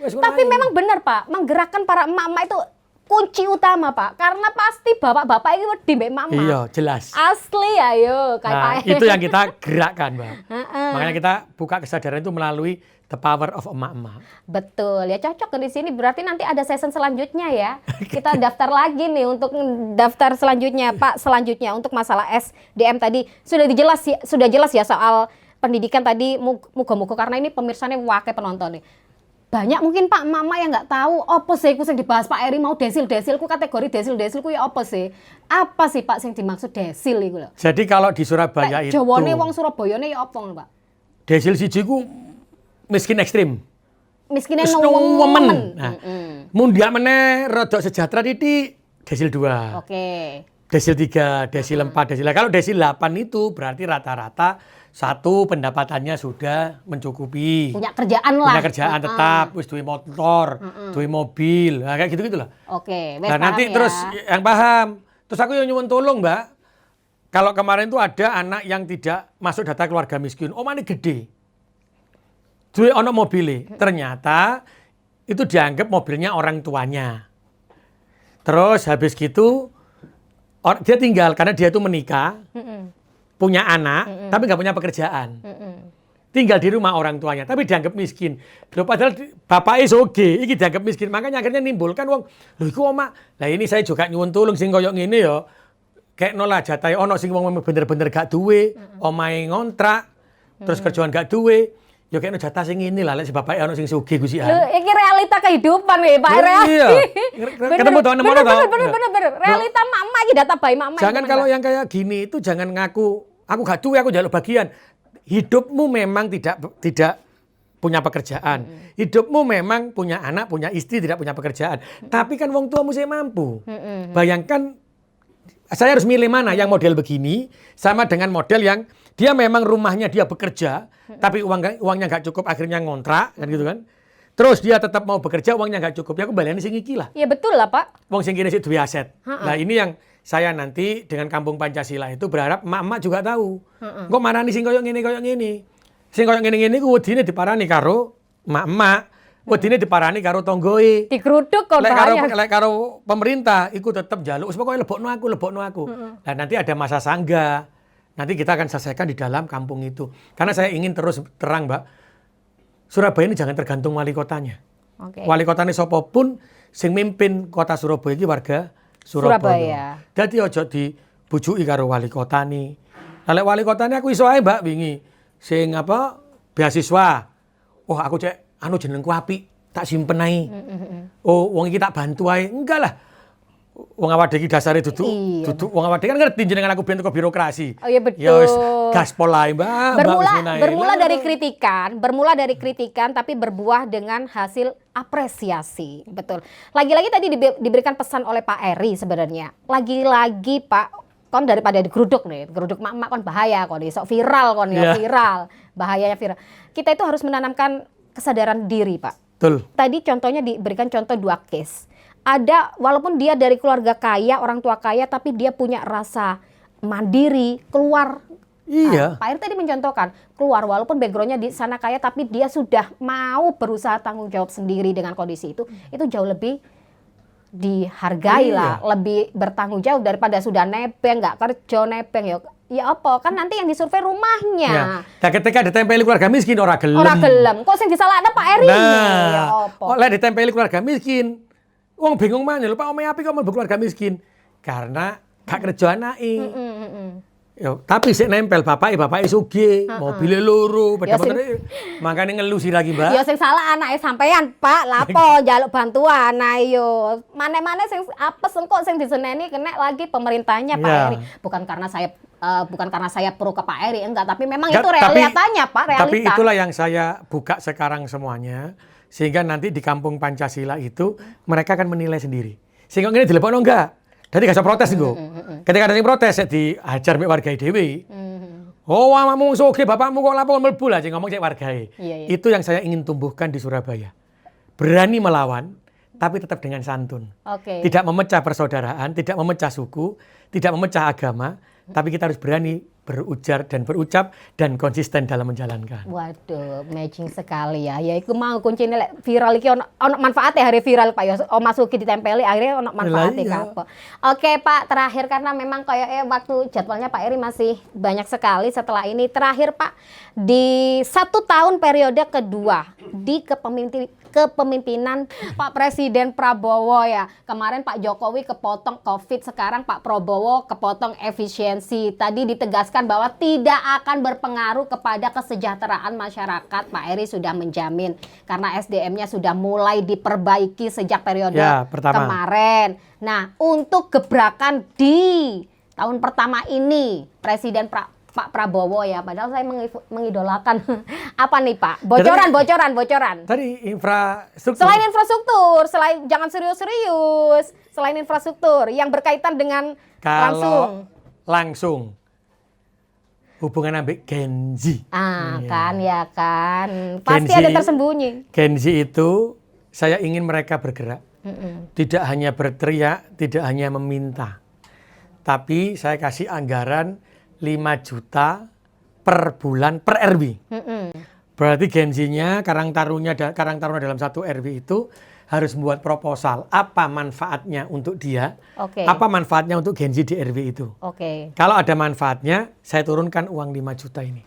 Tapi memang benar Pak, menggerakkan para emak-emak itu kunci utama Pak. Karena pasti bapak-bapak ini wedi mbek emak-emak. Iya, jelas. Asli ayo kayak Pak Eri. Itu yang kita gerakkan, Mbak. Makanya kita buka kesadaran itu melalui the power of emak-emak. Betul, ya cocok di sini. Berarti nanti ada season selanjutnya ya. Kita daftar lagi nih untuk daftar selanjutnya, Pak. Selanjutnya untuk masalah SDM tadi sudah jelas ya soal pendidikan tadi. Muga-muga karena ini pemirsanya wakil penonton nih. Banyak mungkin Pak Mama yang nggak tahu apa sih yang dibahas Pak Eri mau desil-desilku kategori desil-desilku ya apa sih? Apa sih Pak yang dimaksud desil itu loh? Jadi kalau di Surabaya itu Jawane wong Surabayane ya apa Pak? Desil siji ku miskin ekstrim. Miskinnya nemen. Nah, mundiak meneh rada sejahtera titik desil 2. Oke. Desil 3, desil 4, desil. Kalau desil 8 itu berarti rata-rata Satu, pendapatannya sudah mencukupi. Punya kerjaan lah. Punya kerjaan tetap, wis duwe motor, duwe mobil, nah, kayak gitu-gitu lah. Oke, wes Nah, nanti paham ya. terus yang paham. Terus aku yang nyuwun tolong, Mbak. Kalau kemarin tuh ada anak yang tidak masuk data keluarga miskin, omane gede. Duwe ono mobile. Ternyata itu dianggap mobilnya orang tuanya. Terus habis gitu dia tinggal karena dia itu menikah, punya anak, tapi nggak punya pekerjaan. Tinggal di rumah orang tuanya, tapi dianggap miskin. Loh, padahal bapaknya soge, ini dianggap miskin. Makanya akhirnya nimbulkan wong, loh iku oma. Lah ini saya juga nyuwun tulung sing koyo ngene ya. Kayak nolak jatahe ono sing wong bener-bener gak duwe, omahe ngontrak, terus kerjaan gak duwe. Ya kayaknya jatah sing ini lah, si bapaknya ono sing sugih gusian. Loh, ini realita kehidupan nih, Pak. Iya. Ketemu teman-teman atau? Bener. Realita mama ini data bayi mama. Jangan kalau yang kayak gini itu jangan ngaku, aku gak duwe, aku jaluk bagian. Hidupmu memang tidak punya pekerjaan. Hidupmu memang punya anak, punya istri, tidak punya pekerjaan. Tapi kan wong tuamu saya mampu. Bayangkan, saya harus milih mana yang model begini sama dengan model yang dia memang rumahnya dia bekerja, tapi uangnya nggak cukup, akhirnya ngontrak, kan gitu kan. Terus dia tetap mau bekerja, uangnya nggak cukup, ya aku baleni sing iki lah. Iya betul lah, Pak. Wong sing kene sik duwe aset. Nah ini yang saya nanti dengan Kampung Pancasila itu berharap emak-emak juga tahu. Kok marani sing koyo ngene. Sing koyo ngene ku wedine diparani karo emak-emak. Wedine diparani karo tonggoe. Digeruduk kok bahaya. Lek karo pemerintah iku tetep njaluk wis pokoke lebokno aku. Nah, nanti ada masa sangga. Nanti kita akan selesaikan di dalam kampung itu. Karena saya ingin terus terang, Mbak. Surabaya ini jangan tergantung wali kotanya. Okay. Wali kotanya sapa pun sing mimpin kota Surabaya iki warga Surabaya. Dadi aja dibujuki karo wali kotane. Lah lek wali kotane aku iso ae, Mbak, wingi sing apa beasiswa. Oh, aku cek jenengku apik, tak simpen ae. Oh, wong iki tak bantu ae. Enggak lah. Wong awak dhewe dasare duduk wong awak dhewe kan ngerti jenengan aku ben teko birokrasi. Oh iya betul. Ya wis gaspol ae, Mbak. Bermula dari kritikan tapi berbuah dengan hasil apresiasi. Betul. Lagi-lagi tadi diberikan pesan oleh Pak Eri sebenarnya. Lagi-lagi Pak, kon daripada digeruduk nih, geruduk mak-mak kon bahaya kon iso viral kon ya, viral. Bahayanya viral. Kita itu harus menanamkan kesadaran diri, Pak. Betul. Tadi contohnya diberikan contoh 2 case. Ada walaupun dia dari keluarga kaya, orang tua kaya, tapi dia punya rasa mandiri, keluar. Iya. Pak Eri tadi mencontohkan, keluar walaupun backgroundnya di sana kaya, tapi dia sudah mau berusaha tanggung jawab sendiri dengan kondisi itu jauh lebih dihargai lah, lebih bertanggung jawab daripada sudah nebeng, nggak kerja nebeng ya apa, kan nanti yang disurvei rumahnya. Ya. Nah, ketika ditempeli keluarga miskin orang gelem. Orang gelem, kok sing disalahkan Pak Eri ya apa? Oleh ditempeli keluarga miskin. Wong bingung mana lho Pak Ome api kok mlebu keluarga miskin. Karena gak kerja anake. Yo, tapi sik nempel bapake sugih, mobile loro, beda-beda. Makane ngelusi lagi, Mbak. Ya sing salah anake sampean, Pak. Lapo njaluk bantuan ayo. Mane-mane sing apes engko sing diseneni kena lagi pemerintahnya Pak Eri. Bukan karena saya pro ke Pak Eri, enggak, tapi memang itu realitanya, Pak, realita. Tapi itulah yang saya buka sekarang semuanya. Sehingga nanti di Kampung Pancasila itu mereka akan menilai sendiri. Sehingga ini dilepokno enggak? Jadi gak usah protes gue. Ketika ada yang protes, saya dihajar mbek warga dewe. Oh, mamamu soge, bapakmu kok lapor mlebu lah, ngomong cek wargae. Itu yang saya ingin tumbuhkan di Surabaya. Berani melawan, tapi tetap dengan santun. Tidak memecah persaudaraan, tidak memecah suku, tidak memecah agama, tapi kita harus berani berujar dan berucap dan konsisten dalam menjalankan. Waduh, matching sekali ya. Ya iku mau kuncine lek viral iki ono manfaate hari viral Pak ya. Masuki ditempeli akhirnya ono manfaate apa. Oke Pak, terakhir karena memang kayak waktu jadwalnya Pak Eri masih banyak sekali setelah ini. Terakhir Pak, di 1 tahun periode kedua di kepemimpinan Pak Presiden Prabowo ya. Kemarin Pak Jokowi kepotong Covid, sekarang Pak Prabowo kepotong efisiensi. Tadi ditegaskan bahwa tidak akan berpengaruh kepada kesejahteraan masyarakat. Pak Eri sudah menjamin karena SDM-nya sudah mulai diperbaiki sejak periode kemarin. Nah, untuk gebrakan di tahun pertama ini Presiden Pak Prabowo ya, padahal saya mengidolakan apa nih Pak? Bocoran. Tadi infrastruktur. Selain infrastruktur, jangan serius-serius. Selain infrastruktur yang berkaitan dengan langsung. hubungan ambek Gen Z. Kan ya kan. Pasti Gen Z, ada tersembunyi. Gen Z itu saya ingin mereka bergerak. Tidak hanya berteriak, tidak hanya meminta. Tapi saya kasih anggaran 5 juta per bulan per RW. Berarti Gen Z-nya Karang Taruna dalam satu RW itu harus membuat proposal apa manfaatnya untuk dia, apa manfaatnya untuk Gen Z di RW itu. Kalau ada manfaatnya, saya turunkan uang 5 juta ini.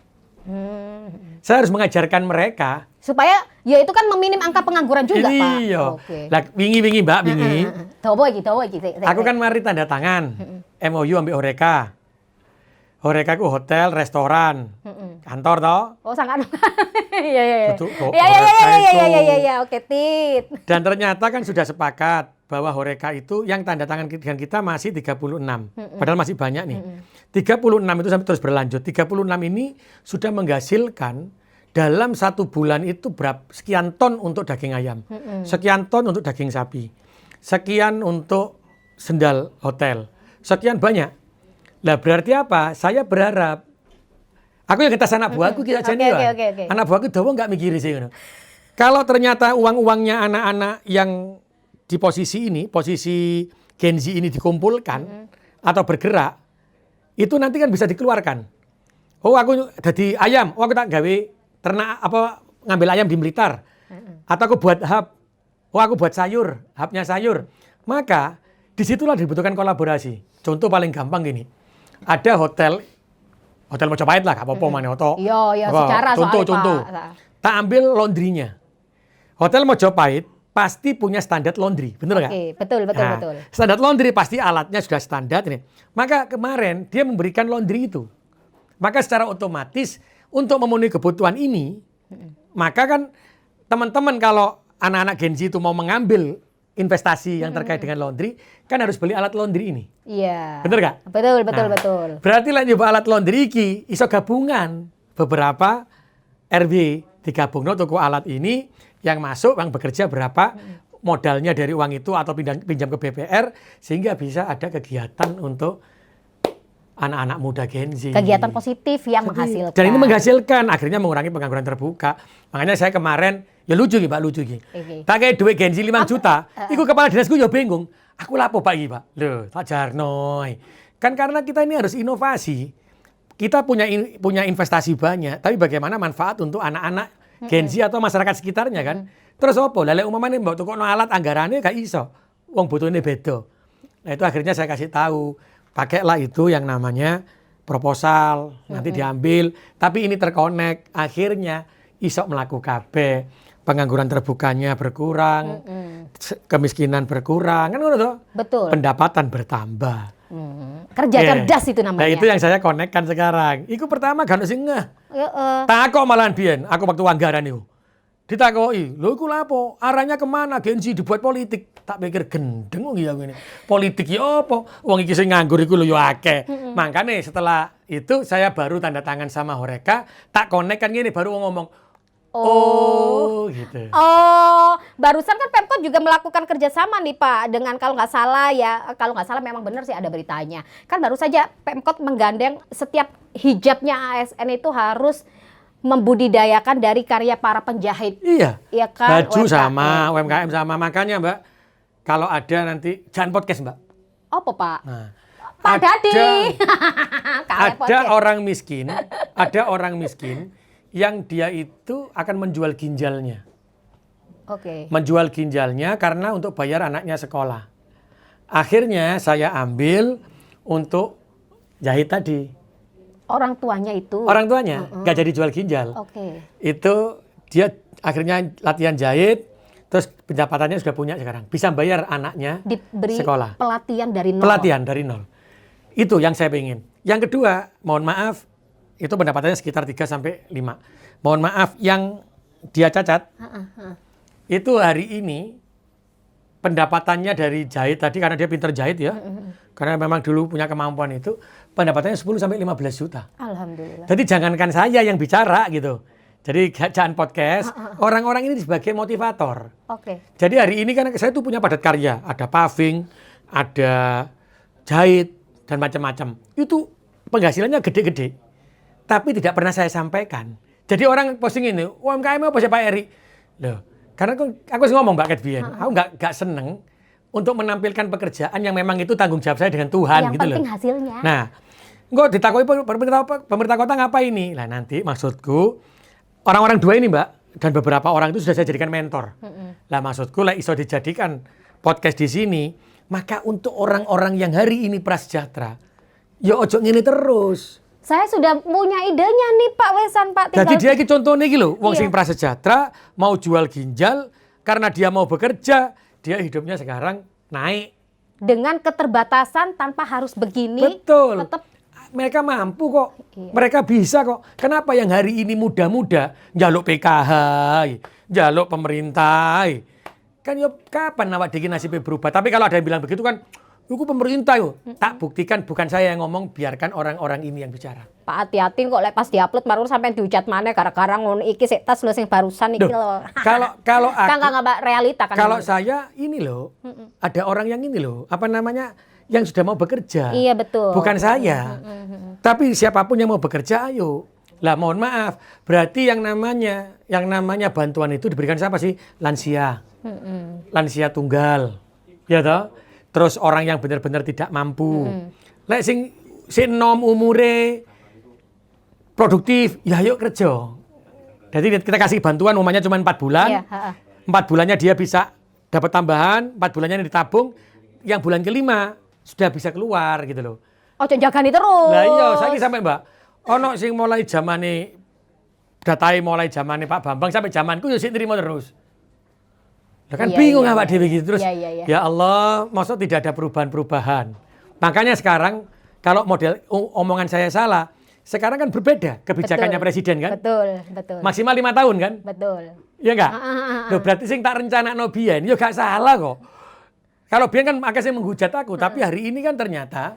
Saya harus mengajarkan mereka supaya ya itu kan meminim angka pengangguran juga, Pak. Iya. Lah wingi Mbak, wingi. Tawa iki. Aku kan mari tanda tangan MOU ambil Horeca. Horeca ku hotel, restoran, kantor toh. Oh, sangat. Iya. Iya, oke, Tit. Dan ternyata kan sudah sepakat bahwa Horeca itu yang tanda tangan dengan kita masih 36. Padahal masih banyak nih. 36 itu sampai terus berlanjut. 36 ini sudah menghasilkan dalam 1 bulan itu sekian ton untuk daging ayam. Sekian ton untuk daging sapi. Sekian untuk sendal hotel. Sekian banyak. Lah berarti apa? Saya berharap aku yang ngetes anak buahku kita jadi anak buahku dawa nggak mikiri sih. Kalau ternyata uang-uangnya anak-anak yang di posisi ini, posisi Gen Z ini dikumpulkan atau bergerak, itu nanti kan bisa dikeluarkan. Oh aku jadi ayam, oh aku tak gawe ternak apa ngambil ayam di Blitar, atau aku buat hub, oh aku buat sayur, hubnya sayur. Maka disitulah dibutuhkan kolaborasi. Contoh paling gampang gini. Ada hotel Mojopahit lah, gak apa-apa mana oto. Iya, secara contoh. Tak ambil laundrynya. Hotel Mojopahit pasti punya standar laundry, bener nggak? Betul. Standar laundry pasti alatnya sudah standar ini. Maka kemarin dia memberikan laundry itu. Maka secara otomatis untuk memenuhi kebutuhan ini, maka kan teman-teman kalau anak-anak Gen Z itu mau mengambil investasi yang terkait dengan laundry, kan harus beli alat laundry ini. Iya. Bener gak? Betul. Berarti lah nyoba alat laundry iki iso gabungan beberapa RW digabungno toko alat ini yang masuk, yang bekerja berapa modalnya dari uang itu atau pinjam ke BPR sehingga bisa ada kegiatan untuk anak-anak muda Gen Z. Kegiatan positif yang menghasilkan. Dan ini menghasilkan, akhirnya mengurangi pengangguran terbuka. Makanya saya kemarin, ya lucu nih Pak, Tak kayak duit Gen Z 5 juta, itu kepala dinasku ya bingung. Aku lapo Pak ini Pak? Loh, tak jarnoy. Kan karena kita ini harus inovasi. Kita punya investasi banyak, tapi bagaimana manfaat untuk anak-anak Gen Z atau masyarakat sekitarnya kan? Terus apa? Lele umumnya mbak tukokno alat anggarannya gak iso. Wong butuhnya beda. Nah itu akhirnya saya kasih tahu. Pakailah itu yang namanya proposal, nanti diambil, tapi ini terkonek, akhirnya iso melaku kabeh, pengangguran terbukanya berkurang, kemiskinan berkurang, kan ngono toh? Betul. Pendapatan bertambah. Kerja cerdas itu namanya. Nah itu yang saya konekkan sekarang. Iku pertama gak ono sing ngeh. Takok malahan biyen, aku waktu anggaran itu. Ditakoki, lho iku lapo? Arahnya kemana? Gen Z dibuat politik. Tak pikir gendeng wong ya ngene. Politik ya apa? Wong iki sing nganggur iku lho ya akeh. Makanya setelah itu saya baru tanda tangan sama Horeca, tak connect kan gini baru ngomong. Oh, gitu. Oh, barusan kan Pemkot juga melakukan kerjasama nih Pak dengan kalau nggak salah memang benar sih ada beritanya. Kan baru saja Pemkot menggandeng setiap hijabnya ASN itu harus membudidayakan dari karya para penjahit. Iya. Iya kan? Baju sama, UMKM sama. Makanya Mbak, kalau ada nanti, jangan podcast Mbak. Apa Pak? Nah, Pak Dadi. Ada orang miskin yang dia itu akan menjual ginjalnya. Menjual ginjalnya karena untuk bayar anaknya sekolah. Akhirnya saya ambil untuk jahit tadi. Orang tuanya itu? Orang tuanya, nggak jadi jual ginjal. Itu dia akhirnya latihan jahit, terus pendapatannya sudah punya sekarang. Bisa bayar anaknya diberi sekolah. Pelatihan dari nol? Pelatihan dari nol. Itu yang saya pengen. Yang kedua, mohon maaf, itu pendapatannya sekitar 3-5. Mohon maaf, yang dia cacat, itu hari ini pendapatannya dari jahit tadi, karena dia pintar jahit ya, karena memang dulu punya kemampuan itu, pendapatannya 10-15 juta. Alhamdulillah. Jadi jangankan saya yang bicara gitu. Jadi jangan podcast, orang-orang ini sebagai motivator. Jadi hari ini kan saya tuh punya padat karya, ada paving, ada jahit, dan macam-macam. Itu penghasilannya gede-gede. tapi tidak pernah saya sampaikan. Jadi orang posting ini, UMKM apa sih Pak Eri? Loh, karena aku ngomong Mbak Ketbian, aku nggak seneng untuk menampilkan pekerjaan yang memang itu tanggung jawab saya dengan Tuhan Yang gitu loh. penting hasilnya. Nah, kok ditakoi pemerintah kota ngapain ini? Lah nanti maksudku orang-orang dua ini Mbak dan beberapa orang itu sudah saya jadikan mentor. Lah maksudku lah iso dijadikan podcast di sini, maka untuk orang-orang yang hari ini prasejahtera, ya ojo ngene terus. Saya sudah punya idenya nih Pak Wesan, Pak. Jadi dia iki contohnya iki lho, wong sing prasejahtera mau jual ginjal karena dia mau bekerja, dia hidupnya sekarang naik. Dengan keterbatasan tanpa harus begini. Betul. Tetap Mereka mampu kok. Mereka bisa kok. Kenapa yang hari ini muda-muda njaluk PKH, njaluk pemerintah? Kan yo kapan awak dhewe nasibnya berubah. Tapi kalau ada yang bilang begitu kan, itu pemerintah yo. Tak buktikan bukan saya yang ngomong, biarkan orang-orang ini yang bicara. Pak hati-hati kok pas diupload baru sampai dihujat mana gara-gara ngono iki sik tas lho sing barusan iki lho. Kalau aku kan enggak realita kan. Kalau saya ini loh, ada orang yang ini loh, apa namanya? Yang sudah mau bekerja. Iya betul. Bukan saya. Tapi siapapun yang mau bekerja ayo. Lah mohon maaf, berarti yang namanya bantuan itu diberikan siapa sih? Lansia. Lansia tunggal. Ya toh? Terus orang yang benar-benar tidak mampu. Lek sing nom umure produktif, ya yuk kerja. Jadi kita kasih bantuan umumnya cuma 4 bulan. Iya, 4 bulannya dia bisa dapat tambahan, 4 bulannya ditabung, yang bulan kelima sudah bisa keluar gitu loh. Ojo jagani terus. Lah iya, saiki sampai Mbak, ono sing mulai zamane datai mulai zamane Pak Bambang sampai zamanku ya sik nrimo terus. Lah kan bingung awak dhewe gitu terus. Ya Allah, maksud tidak ada perubahan-perubahan. Makanya sekarang kalau model omongan saya salah, sekarang kan berbeda kebijakannya presiden kan? Betul. Maksimal 5 tahun kan? Betul. Iya enggak? Loh berarti sing tak rencanakno biyen ya gak salah kok. Kalau biyen kan makanya menghujat aku, tapi hari ini kan ternyata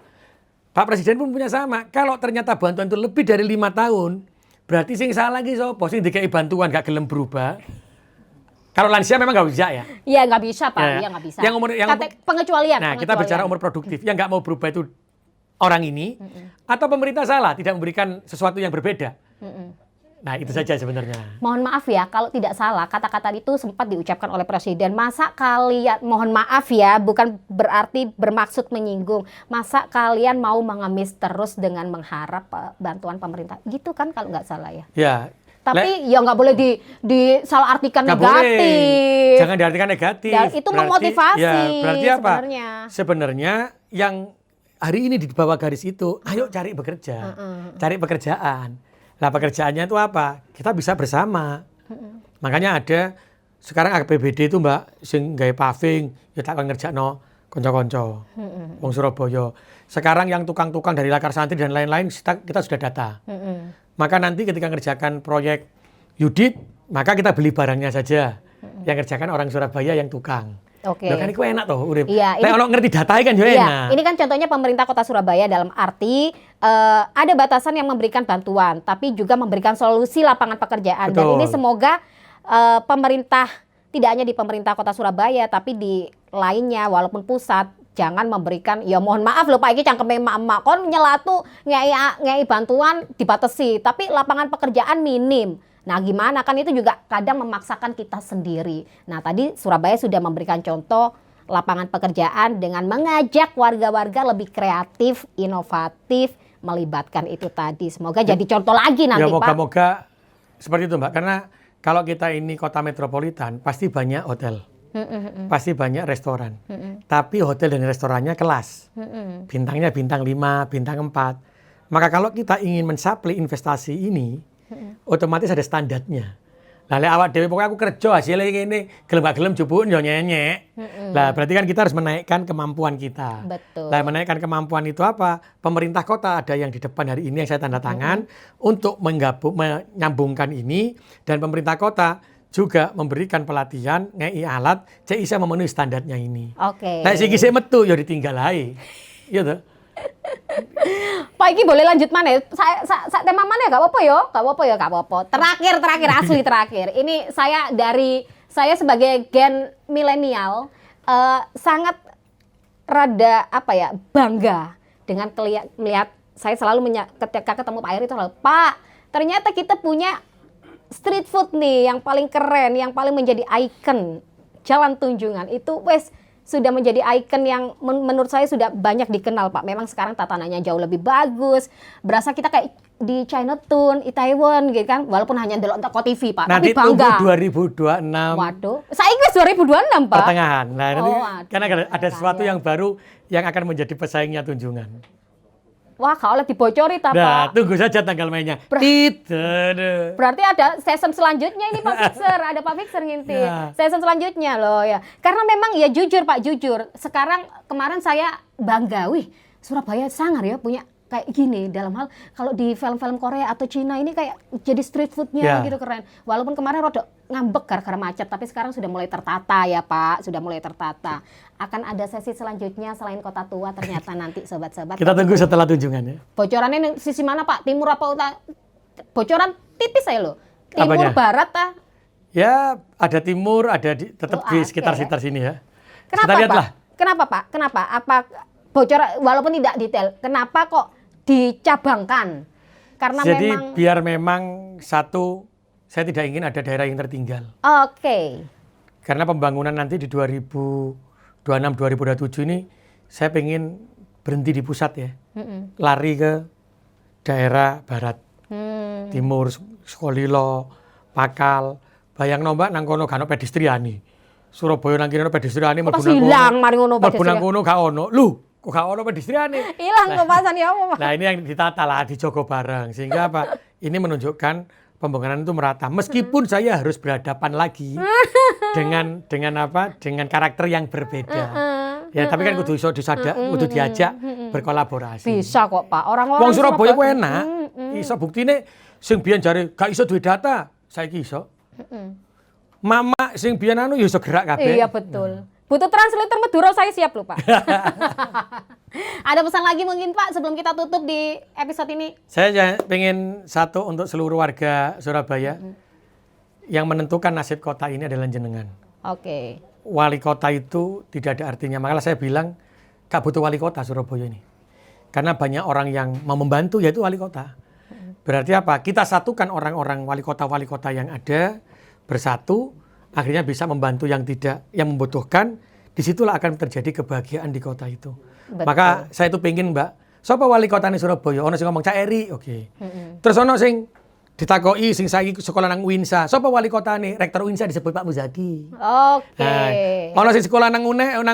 Pak Presiden pun punya sama. Kalau ternyata bantuan itu lebih dari 5 tahun, berarti sing salah lagi sapa? Sing dikei bantuan gak gelem berubah. Kalau lansia memang nggak bisa ya? Iya nggak bisa Pak, iya nggak bisa. Yang pengecualian. Nah kita bicara umur produktif, yang nggak mau berubah itu orang ini, atau pemerintah salah tidak memberikan sesuatu yang berbeda. Nah itu saja sebenarnya. Mohon maaf ya, kalau tidak salah kata-kata itu sempat diucapkan oleh Presiden. Masa kalian, mohon maaf ya, bukan berarti bermaksud menyinggung. Masa kalian mau mengemis terus dengan mengharap bantuan pemerintah? Gitu kan kalau nggak salah ya? Ya. Tapi ya nggak boleh disalahartikan negatif. Boleh. Jangan diartikan negatif. Dan itu memotivasi. Ya, berarti apa? Sebenarnya. Sebenarnya yang hari ini di bawah garis itu, ayo cari bekerja, cari pekerjaan. Nah pekerjaannya itu apa? Kita bisa bersama. Makanya ada sekarang APBD itu Mbak, sing gawe paving, ya tak ngerjakno konco-konco. Wong Surabaya. Sekarang yang tukang-tukang dari Lakar Santri dan lain-lain kita sudah data. Maka nanti ketika ngerjakan proyek Yudit, maka kita beli barangnya saja. Yang ngerjakan orang Surabaya yang tukang. Oke. Loh kan itu enak toh urip. Iya, kalau ngerti datanya kan juga enak. Ini kan contohnya pemerintah Kota Surabaya dalam arti ada batasan yang memberikan bantuan, tapi juga memberikan solusi lapangan pekerjaan. Betul. Dan ini semoga pemerintah tidak hanya di pemerintah Kota Surabaya, tapi di lainnya walaupun pusat jangan memberikan, ya mohon maaf loh Pak, ini cangkeme emak-emak kon nyelatu ngei bantuan dibatasi, tapi lapangan pekerjaan minim. Nah gimana kan itu juga kadang memaksakan kita sendiri. Nah tadi Surabaya sudah memberikan contoh lapangan pekerjaan dengan mengajak warga-warga lebih kreatif, inovatif, melibatkan itu tadi. Semoga jadi contoh lagi nanti ya, Pak. Moga-moga seperti itu Mbak, karena kalau kita ini kota metropolitan pasti banyak hotel, pasti banyak restoran. Tapi hotel dan restorannya kelas, bintangnya bintang 5, bintang 4. Maka kalau kita ingin mensuplai investasi ini, otomatis ada standarnya. Lah awak dhewe pokoknya aku kerja hasilnya ngene, gelem gak gelem jupuk yo nyenyek. Lah berarti kan kita harus menaikkan kemampuan kita. Betul. Lah menaikkan kemampuan itu apa? Pemerintah kota ada yang di depan hari ini yang saya tanda tangan untuk menyambungkan ini, dan pemerintah kota juga memberikan pelatihan ngei alat cek isa memenuhi standarnya ini. Oke. Lah sing isih metu yo ditinggal ae. Iya toh? Pak Iki boleh lanjut mana? Saya tema mana? Gak apa-apa ya, gak apa-apa. Terakhir asli terakhir. Ini saya sebagai gen milenial sangat rada bangga dengan melihat saya selalu ketika ketemu Pak Eri itu selalu, Pak, ternyata kita punya street food nih yang paling keren, yang paling menjadi ikon Jalan Tunjungan. Itu wes sudah menjadi ikon yang menurut saya sudah banyak dikenal, Pak. Memang sekarang tatanannya jauh lebih bagus. Berasa kita kayak di Chinatown, Itaewon gitu kan. Walaupun hanya delok toko TV, Pak. Nanti tapi bangga. tunggu 2026. Waduh, saya ingat 2026, Pak. Pertengahan. Nah, nanti karena ada sesuatu kaya. yang baru yang akan menjadi pesaingnya Tunjungan. Wah, kalau dibocori tak, Nah, Pak. tunggu saja tanggal mainnya. Berarti ada season selanjutnya ini Pak Fixer, ada Pak Fixer ngintip. Ya. Season selanjutnya loh ya. Karena memang ya jujur Pak, jujur. Sekarang kemarin saya bangga, wih Surabaya sangar ya punya kayak gini dalam hal kalau di film-film Korea atau Cina ini kayak jadi street foodnya Ya. gitu keren. Walaupun kemarin rodok ngambek gara-gara macet, tapi sekarang sudah mulai tertata ya Pak, sudah mulai tertata. Akan ada sesi selanjutnya selain Kota Tua ternyata nanti sobat-sobat. Kita tunggu setelah Tunjungan ya. Bocorannya nih sisi mana Pak? Timur apa utara? Bocoran tipis saya loh. Timur Apanya? barat ah. Ya, ada timur, ada tetap di Oke. sekitar-sekitar sini ya. Kenapa Kita Pak? lihatlah. Kenapa Pak? Kenapa? Apa bocoran walaupun tidak detail? Kenapa kok dicabangkan? Karena Jadi memang biar memang satu, saya tidak ingin ada daerah yang tertinggal. oke. Karena pembangunan nanti di 2026-2027 ini, saya pengen berhenti di pusat ya. Lari ke daerah barat, timur, Sukolilo, Pakal. Bayang nombak nang kono gak ono pedestriani. Surabaya nang kene ono pedestriani Pas hilang mari ngono Mlebu nang pedestrian. kono gak ono. Lu, kok gak ono pedestriani? Hilang kepasan ya apa Pak? Nah, ini yang ditata lah, dijogo bareng. Sehingga apa? Ini menunjukkan pembangunan itu merata. Meskipun saya harus berhadapan lagi dengan apa? Dengan karakter yang berbeda. Ya, tapi kan kudu iso kudu diajak berkolaborasi. Bisa kok Pak. Orang-orang Wong Surabaya ku enak. Iso buktine sing biyen jare gak iso duwe data, saiki iso. Mama sing biyen anu ya iso gerak kabeh. Iya betul. Butuh translator Madura saya siap loh Pak. Ada pesan lagi mungkin Pak sebelum kita tutup di episode ini? Saya pengen satu untuk seluruh warga Surabaya yang menentukan nasib kota ini adalah jenengan. Oke. Wali kota itu tidak ada artinya. Makanya saya bilang gak butuh wali kota Surabaya ini. Karena banyak orang yang mau membantu yaitu wali kota. Berarti apa? Kita satukan orang-orang wali kota yang ada bersatu, akhirnya bisa membantu yang membutuhkan. Disitulah akan terjadi kebahagiaan di kota itu. Betul. Maka saya itu pengen Mbak, siapa wali kota di Surabaya? Ono sing ngomong Cak Eri, oke. Terus ono sing ditakoki sing saiki sekolah nang Uinsa, siapa wali kota nih? Rektor Uinsa disebut Pak Muzadi. Oke. Nah, ono sing sekolah nang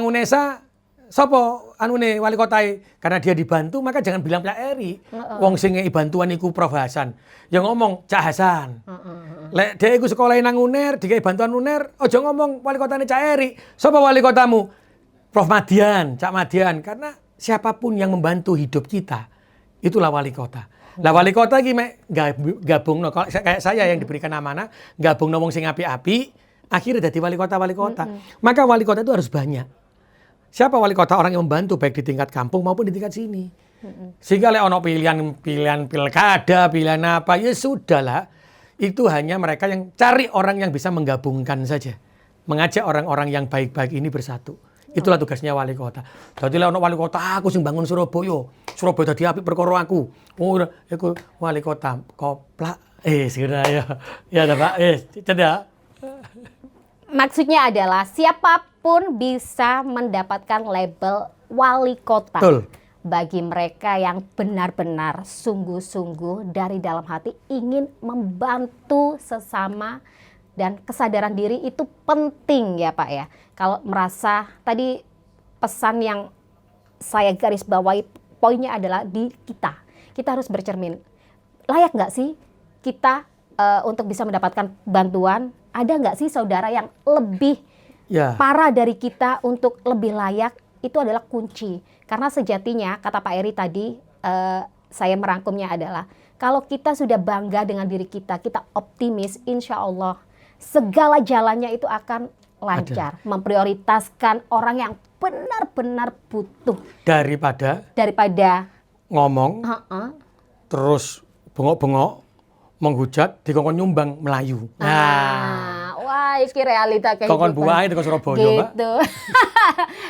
Unesa, sapa anune wali kota karena dia dibantu maka jangan bilang Pak Eri. Wong sing ngeki bantuan iku Prof Hasan. Ya ngomong Cak Hasan. Lek dhek iku sekolah nang UNER, dikai bantuan UNER, aja ngomong wali kotane Cak Eri. Sapa wali kotamu? Prof Madian, Cak Madian. Karena siapapun yang membantu hidup kita, itulah wali kota. Lah wali kota iki mek gabungno kayak saya yang diberikan amanah, gabungno wong sing apik-apik, akhirnya jadi wali kota. Maka wali kota itu harus banyak. Siapa wali kota? Orang yang membantu baik di tingkat kampung maupun di tingkat sini. Sehingga lek ono pilihan pilkada, pilihan apa, ya sudahlah. Itu hanya mereka yang cari orang yang bisa menggabungkan saja. Mengajak orang-orang yang baik-baik ini bersatu. Itulah tugasnya wali kota. Jadi lek ono wali kota aku sing bangun Surabaya. Surabaya dadi apik perkara aku. Oh, iku wali kota koplak. Segera ya. Ya Pak. Cedak. Maksudnya adalah siapapun bisa mendapatkan label wali kota. Betul. Bagi mereka yang benar-benar sungguh-sungguh dari dalam hati ingin membantu sesama dan kesadaran diri itu penting ya Pak ya. Kalau merasa tadi pesan yang saya garis bawahi poinnya adalah di kita. Kita harus bercermin. Layak nggak sih kita untuk bisa mendapatkan bantuan? Ada nggak sih saudara yang lebih parah dari kita untuk lebih layak? Itu adalah kunci. Karena sejatinya, kata Pak Eri tadi, saya merangkumnya adalah, kalau kita sudah bangga dengan diri kita, kita optimis, insya Allah, segala jalannya itu akan lancar. Memprioritaskan orang yang benar-benar butuh. Daripada ngomong, terus bengok-bengok, menghujat, dikongkon nyumbang, Melayu. Wah, Iki realita Kokon kehidupan. buah itu ke Surabaya, Mbak. Gitu.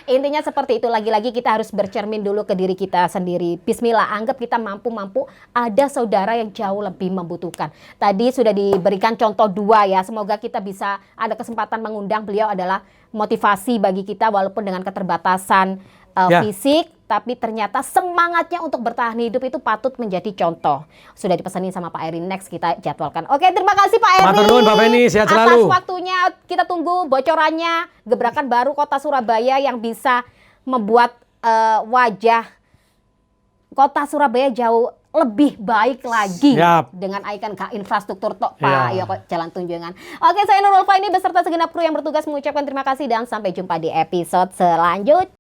Intinya seperti itu. Lagi-lagi kita harus bercermin dulu ke diri kita sendiri. Bismillah, anggap kita mampu-mampu. Ada saudara yang jauh lebih membutuhkan. Tadi sudah diberikan contoh 2 ya. Semoga kita bisa ada kesempatan mengundang. Beliau adalah motivasi bagi kita walaupun dengan keterbatasan fisik, tapi ternyata semangatnya untuk bertahan hidup itu patut menjadi contoh. Sudah dipesanin sama Pak Eri, next kita jadwalkan. Oke, terima kasih Pak Eri. Matur nuwun Pak Penny, sehat atas selalu. waktunya. Kita tunggu bocorannya, gebrakan baru Kota Surabaya yang bisa membuat wajah Kota Surabaya jauh lebih baik lagi. Siap. Dengan ikon infrastruktur Pak Ya. Jalan Tunjungan. Oke, saya Nurul Faini beserta segenap kru yang bertugas mengucapkan terima kasih dan sampai jumpa di episode selanjutnya.